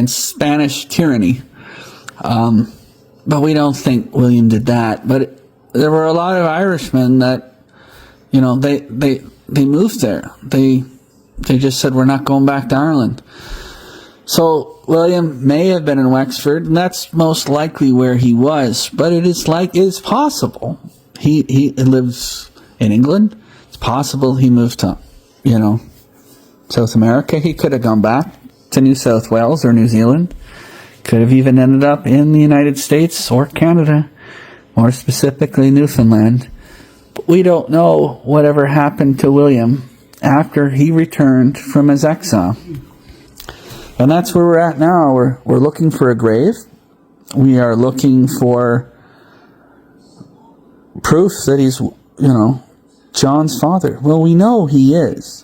Spanish tyranny. But we don't think William did that. But there were a lot of Irishmen that, they moved there. They just said, we're not going back to Ireland. So William may have been in Wexford, and that's most likely where he was. But it is possible he lives in England. It's possible he moved to, South America. He could have gone back to New South Wales or New Zealand. Could have even ended up in the United States or Canada, more specifically Newfoundland. But we don't know whatever happened to William after he returned from his exile. And that's where we're at now. We're looking for a grave. We are looking for proof that he's, John's father. Well, we know he is,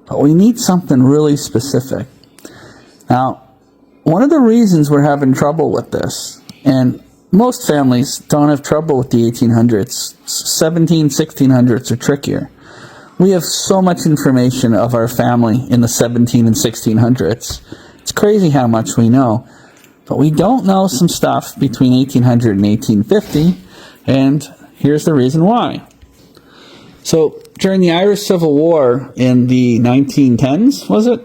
but we need something really specific. Now, one of the reasons we're having trouble with this, and most families don't have trouble with the 1800s, 1600s are trickier. We have so much information of our family in the 17 and 1600s. It's crazy how much we know. But we don't know some stuff between 1800 and 1850, and here's the reason why. So, during the Irish Civil War in the 1910s, was it?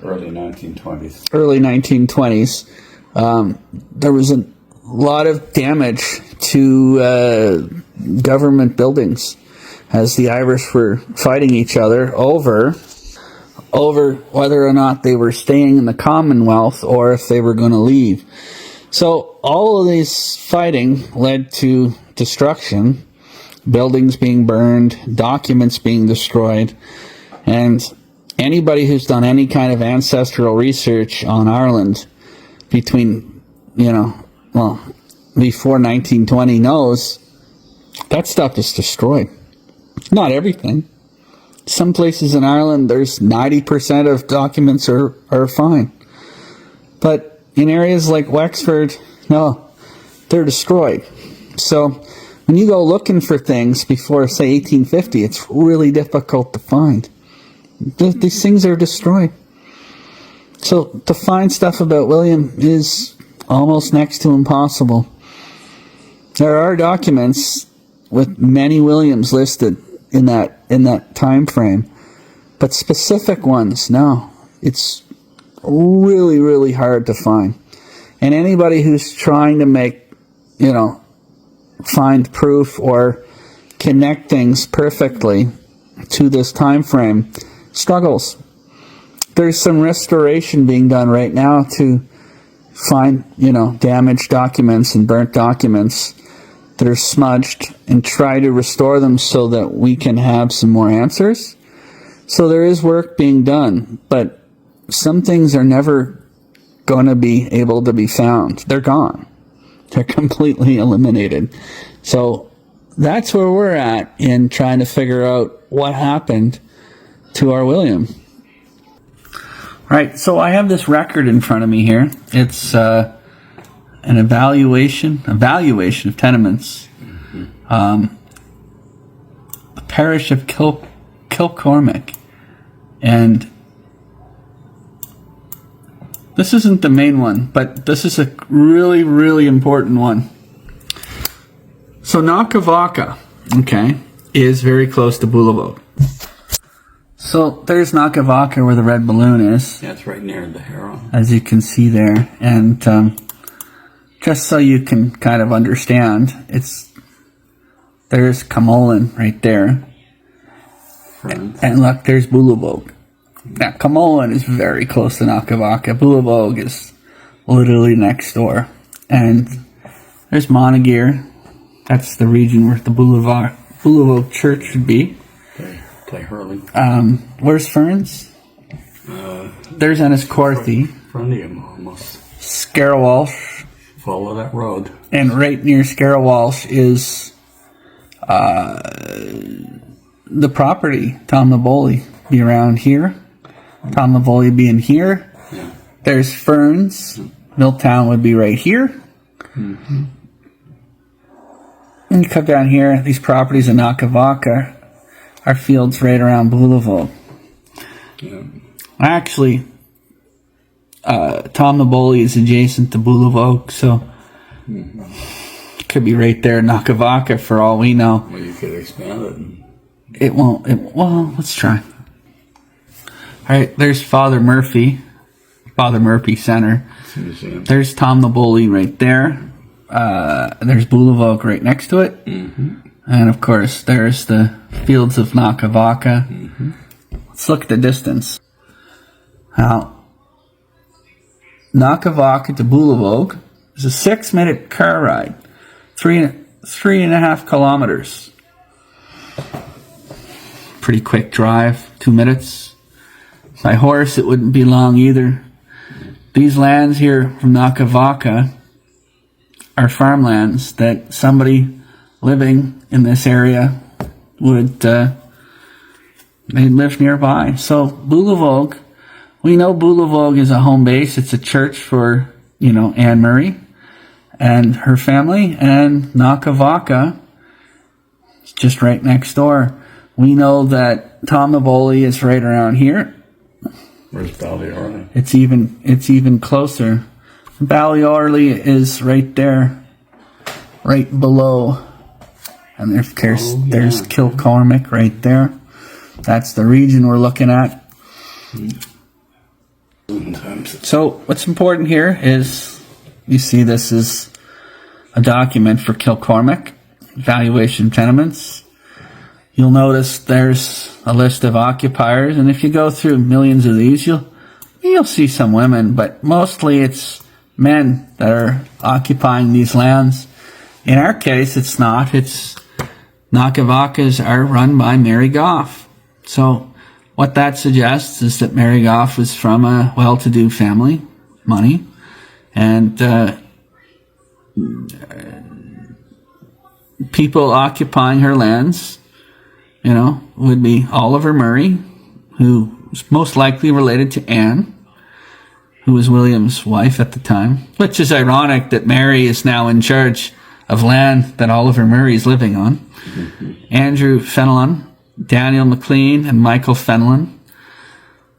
Early 1920s. Early 1920s. There was a lot of damage to government buildings as the Irish were fighting each other over whether or not they were staying in the Commonwealth or if they were going to leave. So all of this fighting led to destruction, buildings being burned, documents being destroyed, and anybody who's done any kind of ancestral research on Ireland between, before 1920 knows that stuff is destroyed. Not everything. Some places in Ireland, there's 90% of documents are fine. But in areas like Wexford, no, they're destroyed. So when you go looking for things before, say, 1850, it's really difficult to find. These things are destroyed. So to find stuff about William is almost next to impossible. There are documents with many Williams listed in that time frame, but specific ones, no, it's really, really hard to find. And anybody who's trying to find proof or connect things perfectly to this time frame struggles. There's some restoration being done right now to find, damaged documents and burnt documents that are smudged and try to restore them so that we can have some more answers. So there is work being done, but some things are never going to be able to be found. They're gone. They're completely eliminated. So that's where we're at in trying to figure out what happened to our William. Right, so I have this record in front of me here. It's an evaluation of tenements. The parish of Kilcormac. And this isn't the main one, but this is a really, really important one. So Knockavaca, is very close to Bulavogue. So there's Knockavaca where the red balloon is. Yeah, it's right near the Harrow. As you can see there. And just so you can kind of understand, there's Camolin right there. And look, there's Bulavogue. Now, Camolin is very close to Knockavaca. Bulavogue is literally next door. And there's Monagear. That's the region where the Bulavogue church should be. Play hurling. Where's Ferns? There's Enniscorthy. Front of him, almost. Scarawalsh. Follow that road. And right near Scarawalsh is the property. Tom Naboli be around here. Tom Naboli being here. Yeah. There's Ferns. Milltown would be right here. Mm-hmm. And you come down here, these properties in Knockavaca are fields right around Bulavogue. Yeah. Actually, Tom Naboli is adjacent to Bulavogue, so it could be right there in Knockavaca for all we know. Well, you could expand it. It won't. Well, let's try. All right, there's Father Murphy Center. Museum. There's Tom Naboli right there. There's Bulavogue right next to it. Mm-hmm. And of course, there's the fields of Knockavaca. Mm-hmm. Let's look at the distance. Now, Knockavaca to Bulavogue is a 6-minute car ride, 3.5 kilometers. Pretty quick drive, 2 minutes. By horse, it wouldn't be long either. These lands here from Knockavaca are farmlands that somebody living in this area would they live nearby. So Bulavogue, we know Bulavogue is a home base. It's a church for, Anne Murray and her family, and Knockavaca is just right next door. We know that Tom Naboli is right around here. Where's Ballyorley? It's even closer. Ballyorley is right there, right below. And there's Kilcormac right there. That's the region we're looking at. So what's important here is you see this is a document for Kilcormac, valuation of tenements. You'll notice there's a list of occupiers, and if you go through millions of these, you'll see some women, but mostly it's men that are occupying these lands. In our case, it's not. It's Nakavakas are run by Mary Gough. So what that suggests is that Mary Gough was from a well-to-do family, money, and people occupying her lands, would be Oliver Murray, who was most likely related to Anne, who was William's wife at the time, which is ironic that Mary is now in charge of land that Oliver Murray is living on. Andrew Fenelon, Daniel McLean, and Michael Fenelon.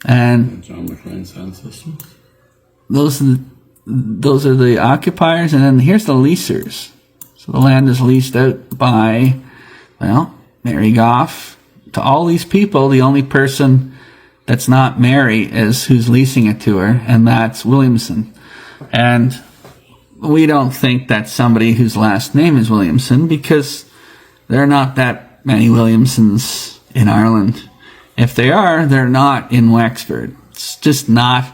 And John McLean's ancestors. Those are the occupiers, and then here's the leasers. So the land is leased out by, Mary Gough. To all these people, the only person that's not Mary is who's leasing it to her, and that's Williamson. And we don't think that's somebody whose last name is Williamson, because there are not that many Williamsons in Ireland. If they are, they're not in Wexford. It's just not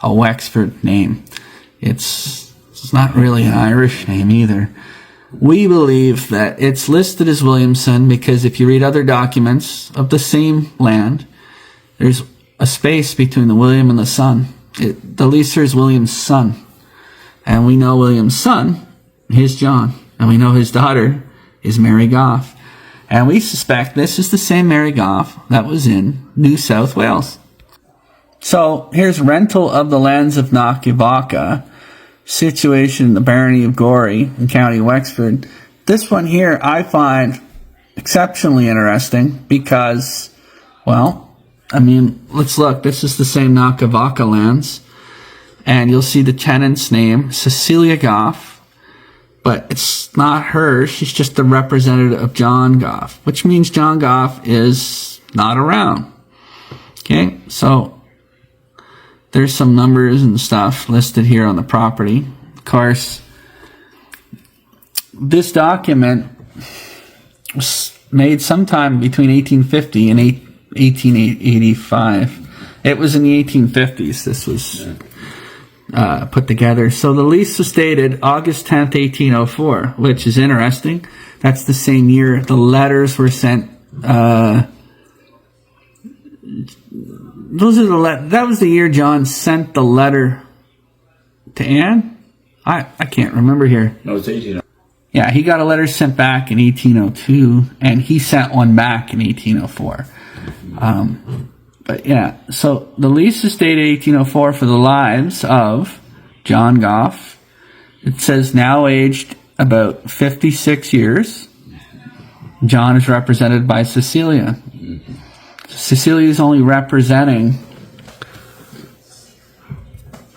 a Wexford name. It's not really an Irish name either. We believe that it's listed as Williamson because if you read other documents of the same land, there's a space between the William and the son. The leaser is William's son. And we know William's son is John. And we know his daughter is Mary Gough. And we suspect this is the same Mary Gough that was in New South Wales. So here's rental of the lands of Knockivaka, situation in the barony of Gorey in County Wexford. This one here I find exceptionally interesting because, let's look. This is the same Knockivaka lands. And you'll see the tenant's name, Cecilia Gough, but it's not her. She's just the representative of John Gough, which means John Gough is not around. Okay, so there's some numbers and stuff listed here on the property. Of course, this document was made sometime between 1850 and 1885. It was in the 1850s. This was put together. So the lease was dated August 10th, 1804, which is interesting. That's the same year the letters were sent. That was the year John sent the letter to Anne. I can't remember here. No, it's 18. Yeah, he got a letter sent back in 1802, and he sent one back in 1804. But yeah, so the lease is dated 1804 for the lives of John Gough. It says now aged about 56 years. John is represented by Cecilia. Cecilia is only representing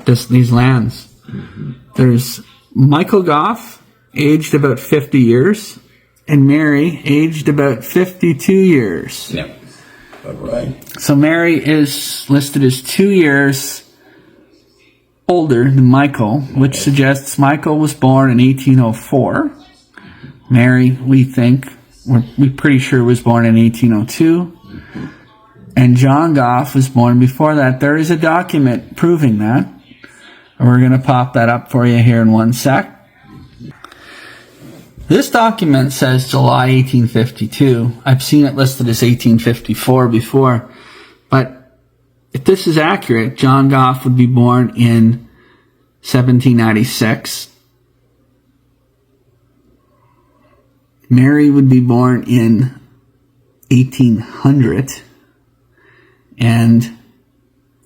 these lands. There's Michael Gough, aged about 50 years, and Mary, aged about 52 years. Yeah. Right. So Mary is listed as 2 years older than Michael, which suggests Michael was born in 1804. Mary, we're pretty sure was born in 1802. And John Gough was born before that. There is a document proving that. And we're going to pop that up for you here in one sec. This document says July 1852. I've seen it listed as 1854 before. But if this is accurate, John Gough would be born in 1796. Mary would be born in 1800. And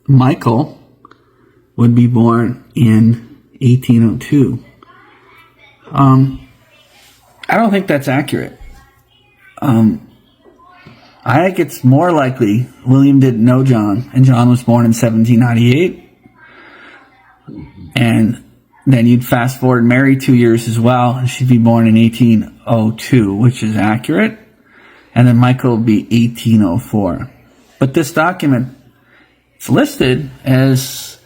Michael would be born in 1802. I don't think that's accurate. I think it's more likely William didn't know John, and John was born in 1798. And then you'd fast forward Mary 2 years as well, and she'd be born in 1802, which is accurate. And then Michael would be 1804. But this document, it's listed as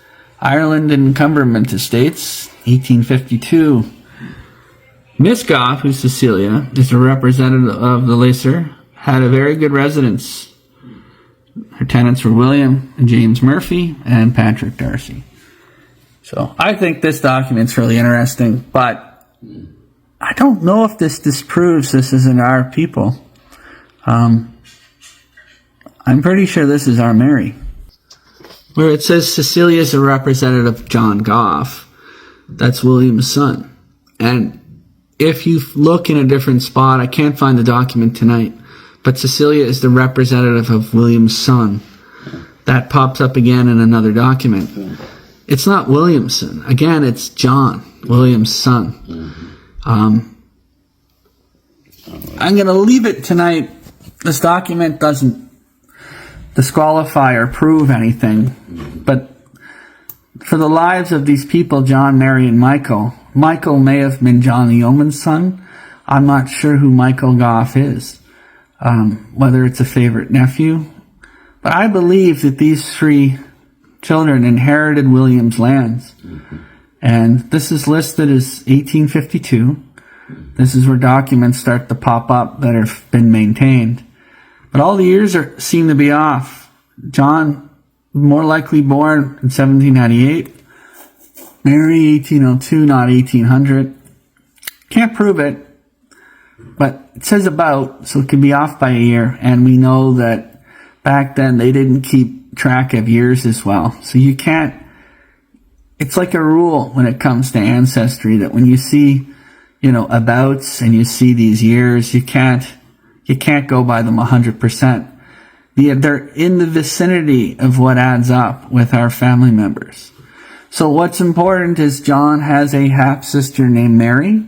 Ireland and Cumberland Estates, 1852. Miss Gough, who's Cecilia, is a representative of the Lacer, had a very good residence. Her tenants were William and James Murphy and Patrick Darcy. So I think this document's really interesting, but I don't know if this disproves this isn't our people. I'm pretty sure this is our Mary. Where it says Cecilia is a representative of John Gough, that's William's son. And if you look in a different spot, I can't find the document tonight, but Cecilia is the representative of William's son. That pops up again in another document. It's not Williamson. Again, it's John, William's son. I'm going to leave it tonight. This document doesn't disqualify or prove anything, but for the lives of these people, John, Mary, and Michael may have been John the Yeoman's son. I'm not sure who Michael Gough is, whether it's a favorite nephew, but I believe that these three children inherited William's lands. And this is listed as 1852. This is where documents start to pop up that have been maintained. But all the years seem to be off. John, more likely born in 1798. Mary, 1802, not 1800. Can't prove it, but it says about, so it could be off by a year. And we know that back then they didn't keep track of years as well. So you can't, it's like a rule when it comes to ancestry that when you see, abouts and you see these years, you can't go by them 100%. They're in the vicinity of what adds up with our family members. So what's important is John has a half-sister named Mary.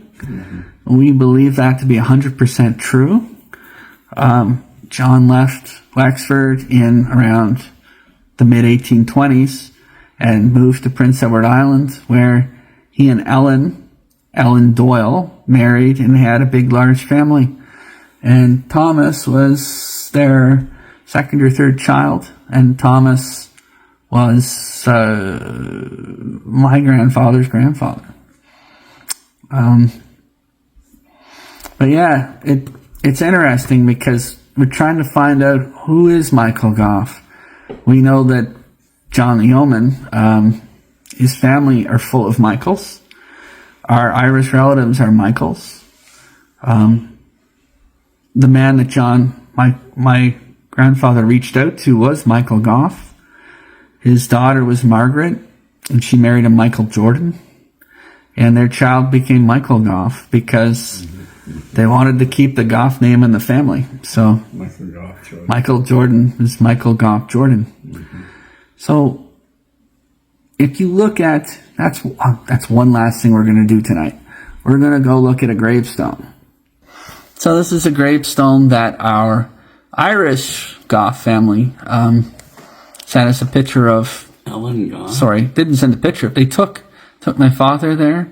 We believe that to be 100% true. John left Wexford in around the mid-1820s and moved to Prince Edward Island, where he and Ellen Doyle, married and had a big, large family. And Thomas was their second or third child, and Thomas was my grandfather's grandfather. But yeah, it's interesting because we're trying to find out who is Michael Gough. We know that John the Yeoman, his family are full of Michaels. Our Irish relatives are Michaels. The man that my grandfather reached out to was Michael Gough. His daughter was Margaret, and she married a Michael Jordan. And their child became Michael Gough because they wanted to keep the Gough name in the family. So Michael Jordan is Michael Gough Jordan. So if you look at, that's one last thing we're going to do tonight. We're going to go look at a gravestone. So this is a gravestone that our Irish Gough family sent us a picture of. Ellen Gough. Sorry, didn't send a picture. They took my father there,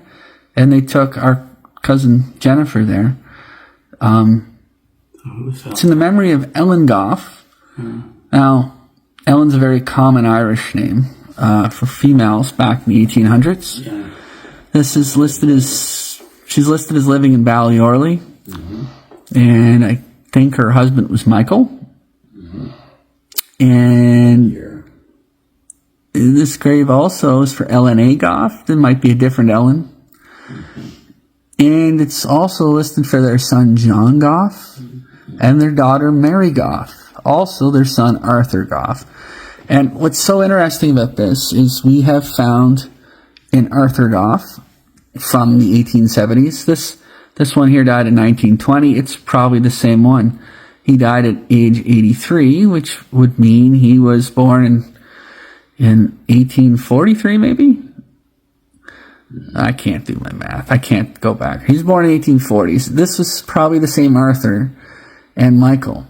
and they took our cousin Jennifer there. It's in the memory of Ellen Gough. Now, Ellen's a very common Irish name for females back in the 1800s. Yeah. This is listed as, she's listed as living in Ballyorley. And I think her husband was Michael. And this grave also is for Ellen A. Gough. There might be a different Ellen. And it's also listed for their son John Gough and their daughter Mary Gough. Also their son Arthur Gough. And what's so interesting about this is we have found an Arthur Gough from the 1870s. This one here died in 1920. It's probably the same one. He died at age 83, which would mean he was born in 1843, maybe? I can't do my math. I can't go back. He's born in 1840s. This was probably the same Arthur and Michael,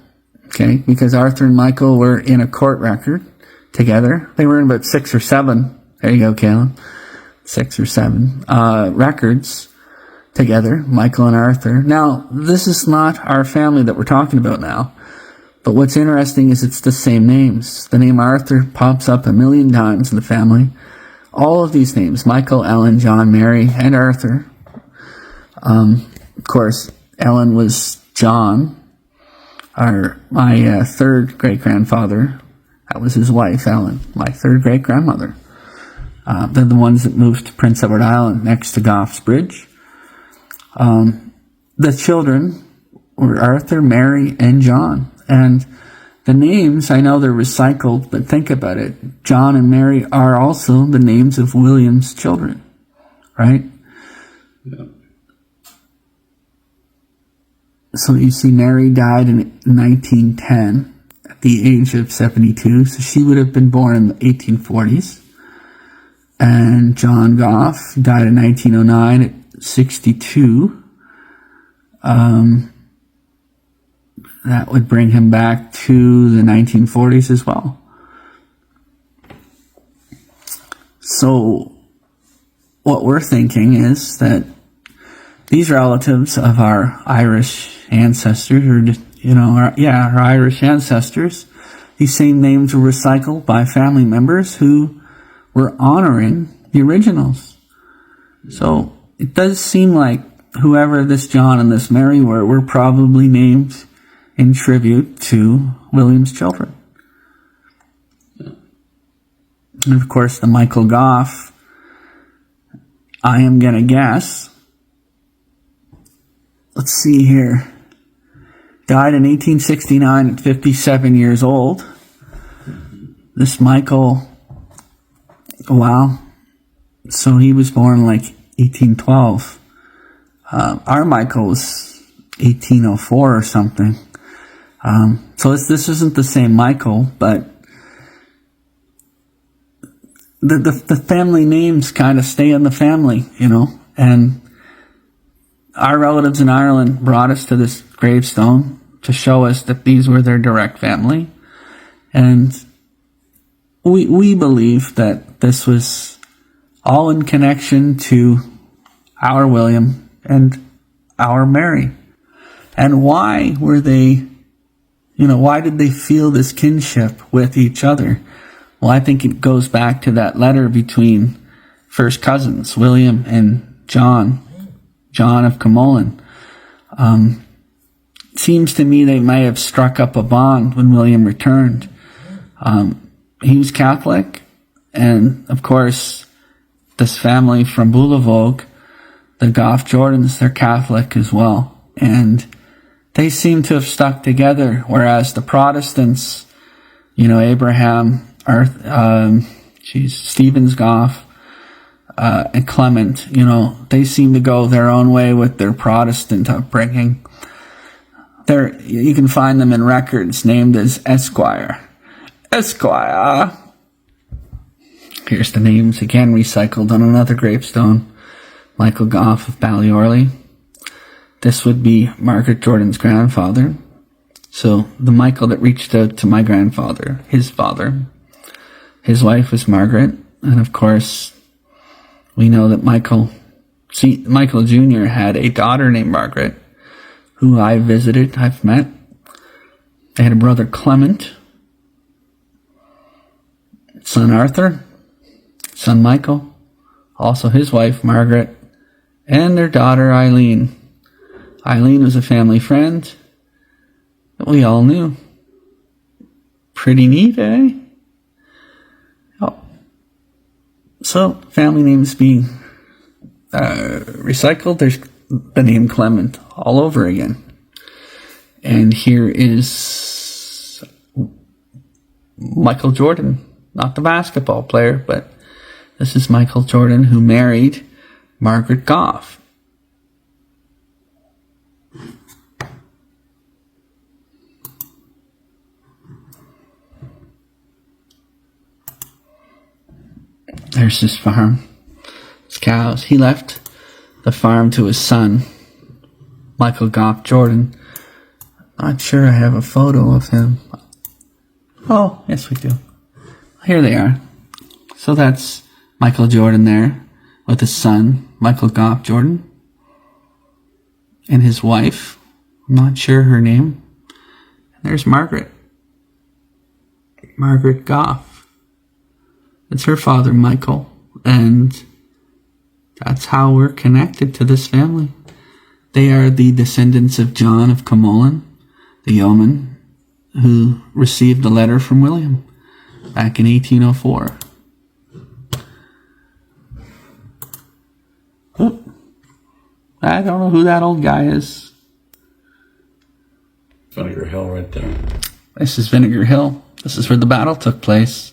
okay? Because Arthur and Michael were in a court record together. They were in about 6 or 7. There you go, Caleb. 6 or 7 records together, Michael and Arthur. Now, this is not our family that we're talking about now. But what's interesting is it's the same names. The name Arthur pops up a million times in the family. all of these names, Michael, Ellen, John, Mary, and Arthur. Of course, Ellen was John, my third great-grandfather. That was his wife, Ellen, my third great-grandmother. They're the ones that moved to Prince Edward Island next to Gough's Bridge. The children were Arthur, Mary, and John. And the names, I know they're recycled, but think about it. John and Mary are also the names of William's children, right? Yeah. So you see, Mary died in 1910 at the age of 72, so she would have been born in the 1840s. And John Gough died in 1909 at 62. That would bring him back to the 1940s as well. So what we're thinking is that these relatives of our Irish ancestors, our Irish ancestors, these same names were recycled by family members who were honoring the originals. So it does seem like whoever this John and this Mary were probably named in tribute to William's children. And of course, the Michael Gough, I am going to guess, let's see here, died in 1869 at 57 years old. This Michael, wow, so he was born like 1812. Our Michael was 1804 or something. So this isn't the same Michael, but the family names kind of stay in the family, and our relatives in Ireland brought us to this gravestone to show us that these were their direct family. And we believe that this was all in connection to our William and our Mary. And why were they, why did they feel this kinship with each other? Well, I think it goes back to that letter between first cousins, William and John of Camolin. Seems to me they may have struck up a bond when William returned. He was Catholic, and of course, this family from Boulavogue, the Gough Jordans, they're Catholic as well. And they seem to have stuck together, whereas the Protestants, Abraham, Stephen's Gough, and Clement, they seem to go their own way with their Protestant upbringing. You can find them in records named as Esquire. Here's the names again recycled on another gravestone. Michael Gough of Ballyorley. This would be Margaret Jordan's grandfather. So the Michael that reached out to my grandfather, his father. His wife was Margaret. And of course, we know that Michael Jr. had a daughter named Margaret, who I've met. They had a brother, Clement, son Arthur, son Michael, also his wife, Margaret, and their daughter, Eileen. Eileen was a family friend that we all knew. Pretty neat, eh? Oh. So, family names being recycled. There's the name Clement all over again. And here is Michael Jordan, not the basketball player, but this is Michael Jordan, who married Margaret Gough. There's his farm, his cows. He left the farm to his son, Michael Gough Jordan. Not sure I have a photo of him. Oh, yes we do. Here they are. So that's Michael Jordan there with his son, Michael Gough Jordan, and his wife. I'm not sure her name. And there's Margaret Gough. It's her father, Michael. And that's how we're connected to this family. They are the descendants of John of Camolin, the yeoman who received a letter from William back in 1804. Oh, I don't know who that old guy is. Vinegar Hill right there. This is Vinegar Hill. This is where the battle took place.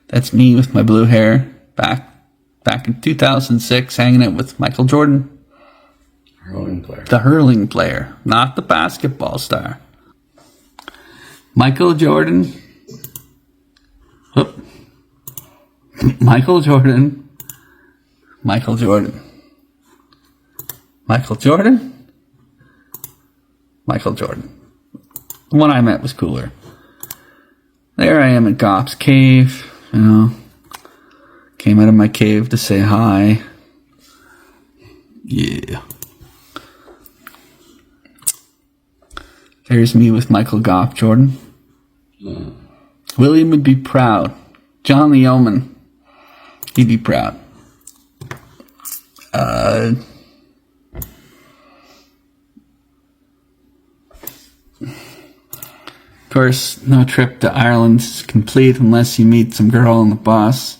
That's me with my blue hair back in 2006, hanging out with Michael Jordan. Hurling player. The hurling player, not the basketball star. Michael Jordan. Whoop. Michael Jordan. Michael Jordan. Michael Jordan. Michael Jordan. The one I met was cooler. There I am at Gough's cave, you know. Came out of my cave to say hi. Yeah. There's me with Michael Gough Jordan. William would be proud. John the Yeoman, he'd be proud. Of course, no trip to Ireland is complete unless you meet some girl on the bus.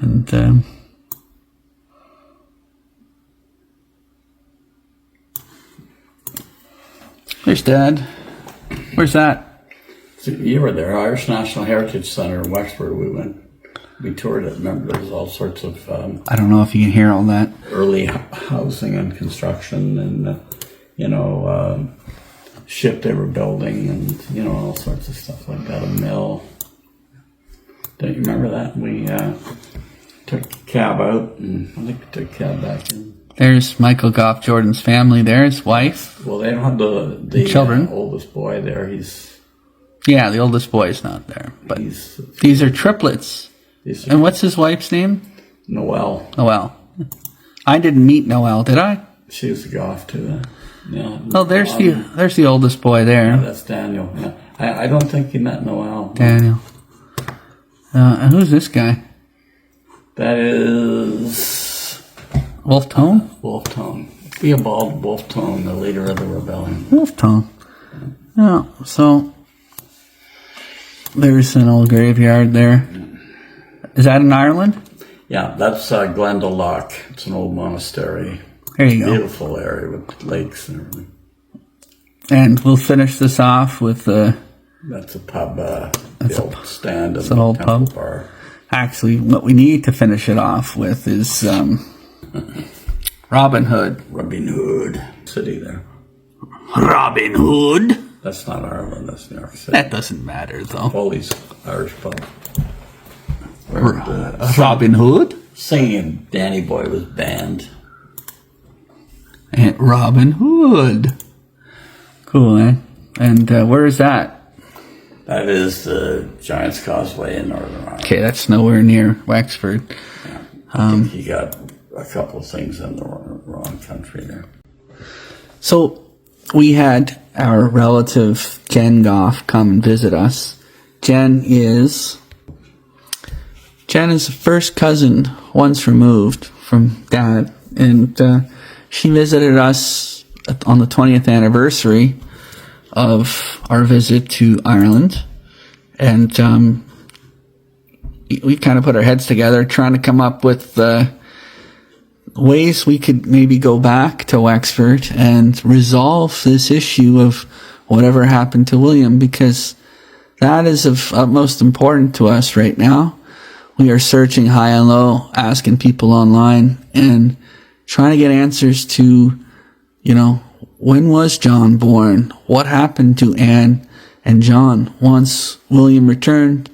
And there's Dad. Where's that? So you were there, Irish National Heritage Center in Wexford. We toured it. Remember, there was all sorts of I don't know if you can hear all that. early housing and construction, and ship they were building, and all sorts of stuff like that. A mill. Don't you remember that? We took a cab out, and I think we took a cab back in. There's Michael Gough Jordan's family. There, his wife. Well, they don't have the children. Oldest boy there. Yeah, the oldest boy's not there. But He's these are triplets. And what's his wife's name? Noelle. Noelle. I didn't meet Noelle, did I? She was a Gough too. Yeah. Oh, there's the oldest boy there. Yeah, that's Daniel. Yeah. I don't think you met Noelle. Daniel. And who's this guy? That is Wolf Tone? Wolf Tone. Theobald Wolf Tone, the leader of the rebellion. Wolf Tone. Yeah, so there's an old graveyard there. Is that in Ireland? Yeah, that's Glendalough. It's an old monastery. There you go. Beautiful area with lakes and everything. And we'll finish this off with That's a pub, the old stand and an old temple pub. bar. Actually, what we need to finish it off with is Robin Hood. Robin Hood City there. Robin Hood? That's not Ireland, that's New York City. That doesn't matter, though. Foley's Irish pub. Robin Hood? Singing Danny Boy was banned. And Robin Hood. Cool, eh? And where is that? That is the Giant's Causeway in Northern Ireland. Okay, that's nowhere near Wexford. Yeah. I think you got a couple of things in the wrong country there. So we had our relative Jen Gough come and visit us. Jen is a first cousin, once removed from Dad, and she visited us on the 20th anniversary of our visit to Ireland, and we kind of put our heads together trying to come up with ways we could maybe go back to Wexford and resolve this issue of whatever happened to William, because that is of utmost importance to us right now. We are searching high and low, asking people online, and trying to get answers to, when was John born? What happened to Anne and John once William returned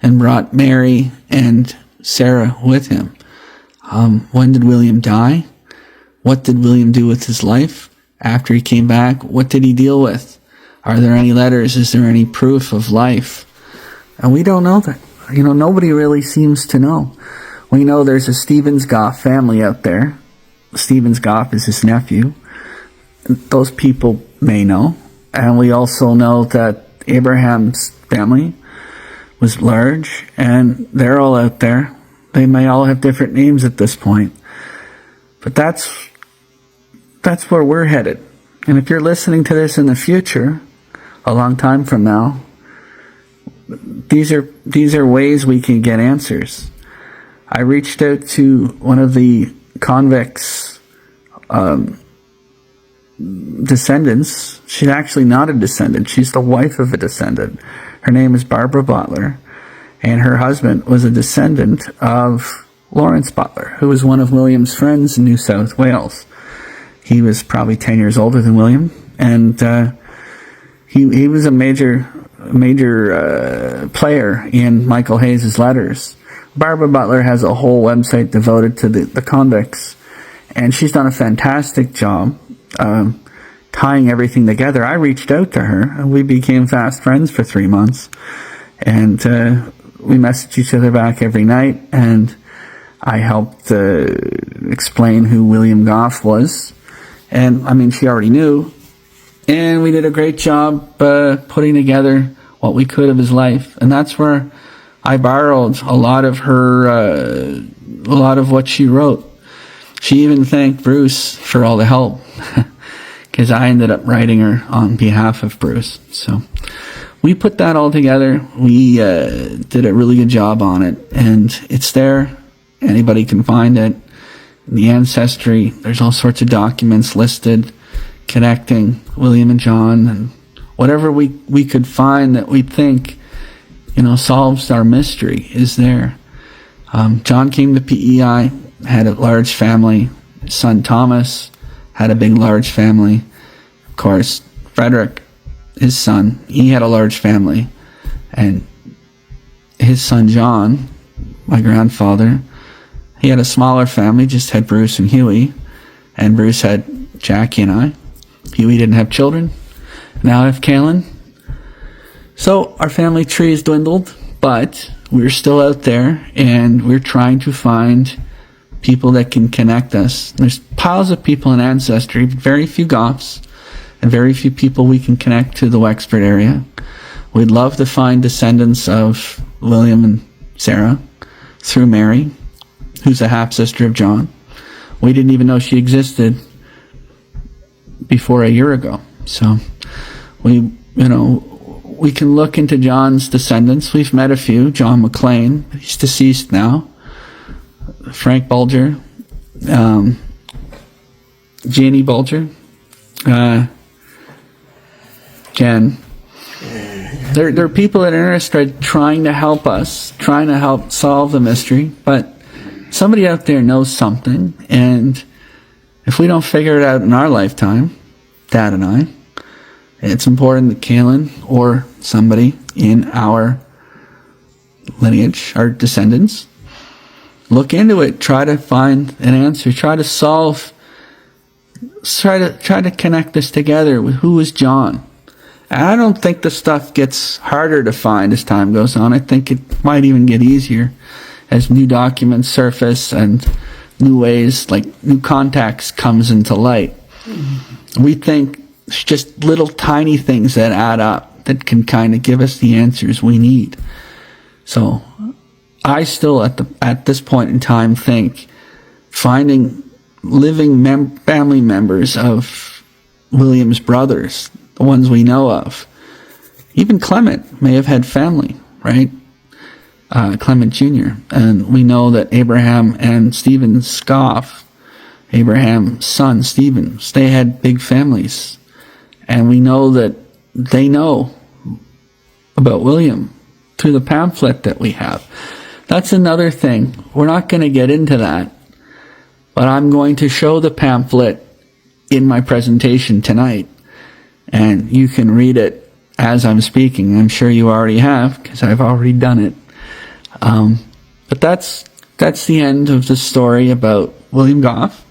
and brought Mary and Sarah with him? When did William die? What did William do with his life after he came back? What did he deal with? Are there any letters? Is there any proof of life? And we don't know that. Nobody really seems to know. We know there's a Stevens Gough family out there. Stevens Gough is his nephew. Those people may know. And we also know that Abraham's family was large, and they're all out there. They may all have different names at this point, but that's where we're headed. And if you're listening to this in the future, a long time from now, these are ways we can get answers. I reached out to one of the convicts' descendants. She's actually not a descendant. She's the wife of a descendant. Her name is Barbara Butler, and her husband was a descendant of Lawrence Butler, who was one of William's friends in New South Wales. He was probably 10 years older than William, and he was a major player in Michael Hayes' letters. Barbara Butler has a whole website devoted to the convicts, and she's done a fantastic job tying everything together. I reached out to her, and we became fast friends for 3 months, and we messaged each other back every night, and I helped explain who William Gough was. And, I mean, she already knew, and we did a great job putting together what we could of his life. And that's where I borrowed a lot of what she wrote. She even thanked Bruce for all the help, because I ended up writing her on behalf of Bruce. So we put that all together. We did a really good job on it, and it's there. Anybody can find it. In the Ancestry, there's all sorts of documents listed connecting William and John, and whatever we could find that we think, solves our mystery is there. John came to PEI, had a large family. His son Thomas had a big, large family. Of course, Frederick, his son, he had a large family. And his son John, my grandfather, he had a smaller family, just had Bruce and Huey. And Bruce had Jackie and I. Huey didn't have children. Now I have Kaylin. So our family tree has dwindled, but we're still out there, and we're trying to find people that can connect us. There's piles of people in Ancestry, but very few Goughs, and very few people we can connect to the Wexford area. We'd love to find descendants of William and Sarah through Mary, who's a half-sister of John. We didn't even know she existed before a year ago. So we can look into John's descendants. We've met a few. John McLean, he's deceased now. Frank Bulger, Jeannie Bulger, Jen. There are people that are interested trying to help us, trying to help solve the mystery, but somebody out there knows something, and if we don't figure it out in our lifetime, Dad and I, it's important that Kaylin or somebody in our lineage, our descendants, look into it, try to find an answer, try to connect this together with who is John. And I don't think the stuff gets harder to find as time goes on. I think it might even get easier as new documents surface and new ways, like new contacts comes into light. Mm-hmm. We think it's just little tiny things that add up that can kind of give us the answers we need. So I still, at this point in time, think finding living family members of William's brothers, the ones we know of. Even Clement may have had family, right? Clement Jr. And we know that Abraham and Stephen Gough, Abraham's son Stephen, they had big families. And we know that they know about William through the pamphlet that we have. That's another thing. We're not going to get into that, but I'm going to show the pamphlet in my presentation tonight, and you can read it as I'm speaking. I'm sure you already have, because I've already done it. But that's the end of the story about William Gough.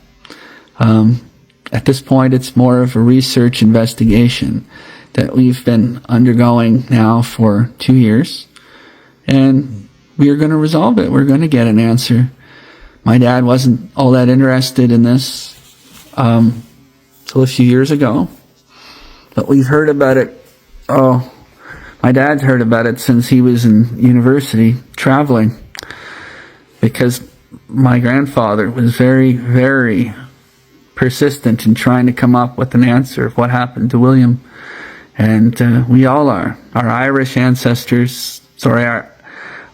At this point, it's more of a research investigation that we've been undergoing now for 2 years, and we are going to resolve it. We're going to get an answer. My dad wasn't all that interested in this till a few years ago, but we've heard about it My dad's heard about it since he was in university traveling, because my grandfather was very, very persistent in trying to come up with an answer of what happened to William. And we all are. Our Irish ancestors, our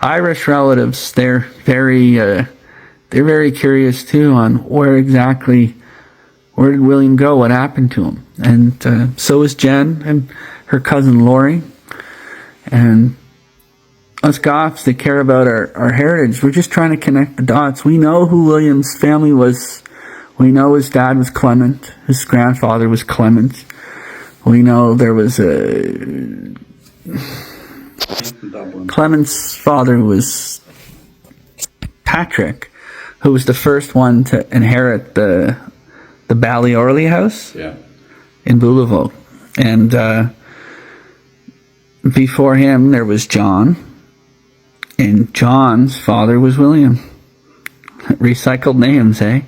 Irish relatives, they're very curious too on where did William go, what happened to him. And so is Jen and her cousin Lori. And us Goughs that care about our heritage, we're just trying to connect the dots. We know who William's family was. We know his dad was Clement. His grandfather was Clement. We know there was Clement's father was Patrick, who was the first one to inherit the Ballyorley house in Boulevard. And before him, there was John, and John's father was William. Recycled names, eh?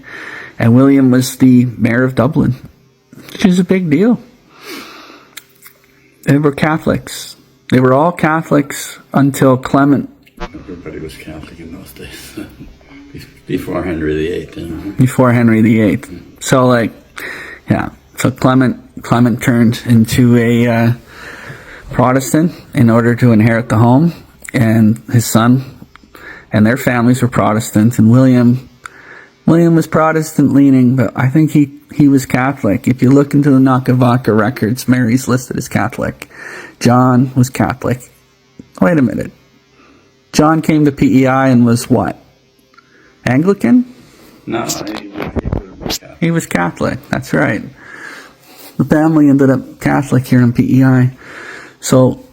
And William was the mayor of Dublin, which is a big deal. They were Catholics. They were all Catholics until Clement. Everybody was Catholic in those days. Before Henry VIII. Before Henry VIII. So, so Clement turned into a Protestant in order to inherit the home, and his son and their families were Protestant, and William was Protestant leaning, but I think he was Catholic. If you look into the Nakavaka records, Mary's listed as Catholic. John was Catholic. Wait a minute. John came to PEI and was what? Anglican? No, he was Catholic. That's right. The family ended up Catholic here in PEI. So,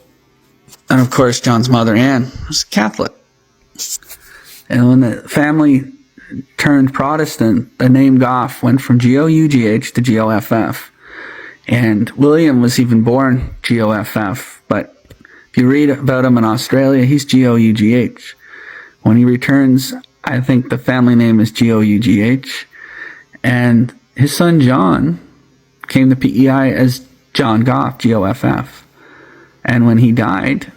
and of course, John's mother, Anne, was Catholic. And when the family turned Protestant, the name Gough went from Gough to Goff. And William was even born Goff, but if you read about him in Australia, he's Gough. When he returns, I think the family name is Gough. And his son John came to PEI as John Gough, Goff. And when he died,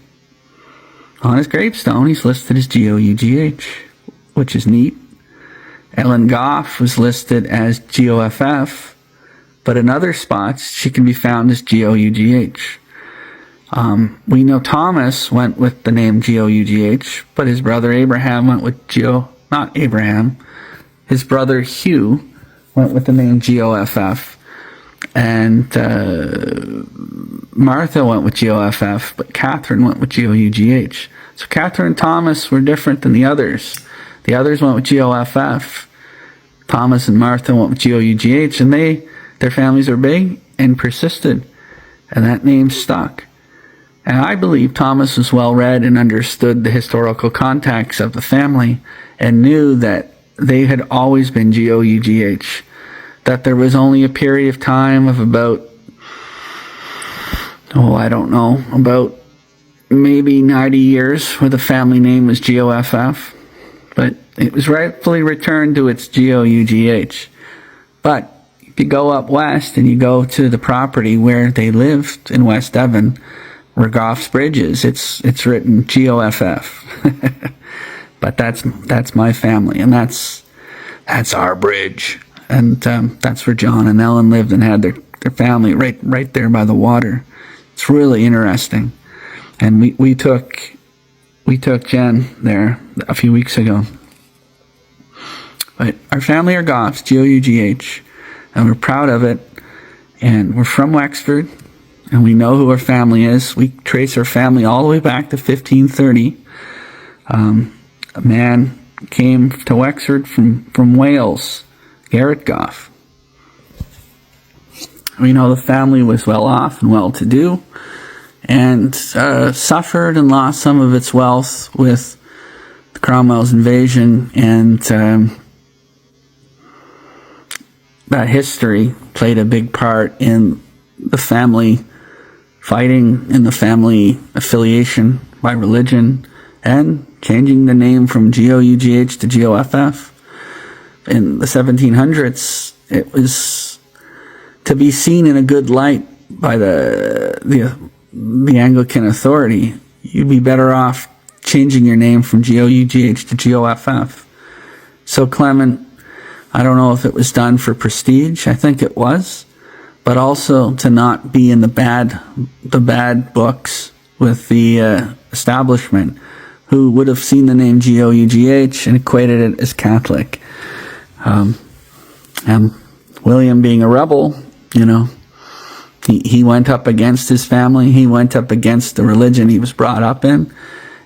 on his gravestone, he's listed as Gough, which is neat. Ellen Gough was listed as Goff, but in other spots, she can be found as Gough. We know Thomas went with the name Gough, but his brother Abraham went with not Abraham. His brother Hugh went with the name Goff. And Martha went with Goff, but Catherine went with Gough. So Catherine and Thomas were different than the others. The others went with Goff. Thomas and Martha went with Gough, and their families are big and persisted, and that name stuck. And I believe Thomas was well read and understood the historical context of the family and knew that they had always been Gough, that there was only a period of time of about maybe 90 years where the family name was Goff, but it was rightfully returned to its Gough. But if you go up west and you go to the property where they lived in West Devon, where Gough's Bridge is, it's written Goff. But that's my family, and that's our bridge. And that's where John and Ellen lived and had their family right there by the water. It's really interesting. And we took Jen there a few weeks ago. But our family are Goughs, Gough, and we're proud of it. And we're from Wexford, and we know who our family is. We trace our family all the way back to 1530. A man came to Wexford from Wales, Garrett Gough. We know the family was well off and well to do, and suffered and lost some of its wealth with the Cromwell's invasion, and that history played a big part in the family fighting, in the family affiliation by religion, and changing the name from Gough to Goff. In the 1700s, it was to be seen in a good light by the the Anglican authority, you'd be better off changing your name from Gough to Goff. So Clement, I don't know if it was done for prestige. I think it was, but also to not be in the bad books with the establishment, who would have seen the name Gough and equated it as Catholic. And William, being a rebel, he went up against his family. He went up against the religion he was brought up in,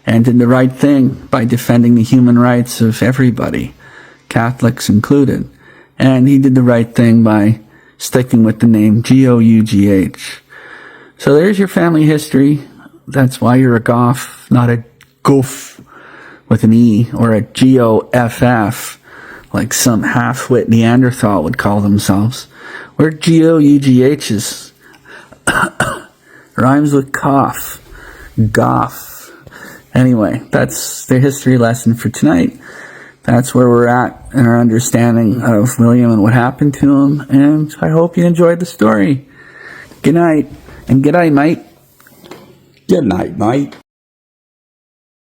and did the right thing by defending the human rights of everybody, Catholics included. And he did the right thing by sticking with the name Gough. So there's your family history. That's why you're a Gough, not a Gough with an E, or a Goff, like some half-wit Neanderthal would call themselves. Where Gough is rhymes with cough, Gough. Anyway, that's the history lesson for tonight. That's where we're at in our understanding of William and what happened to him, and I hope you enjoyed the story. Good night, and good night, mate. Good night, mate.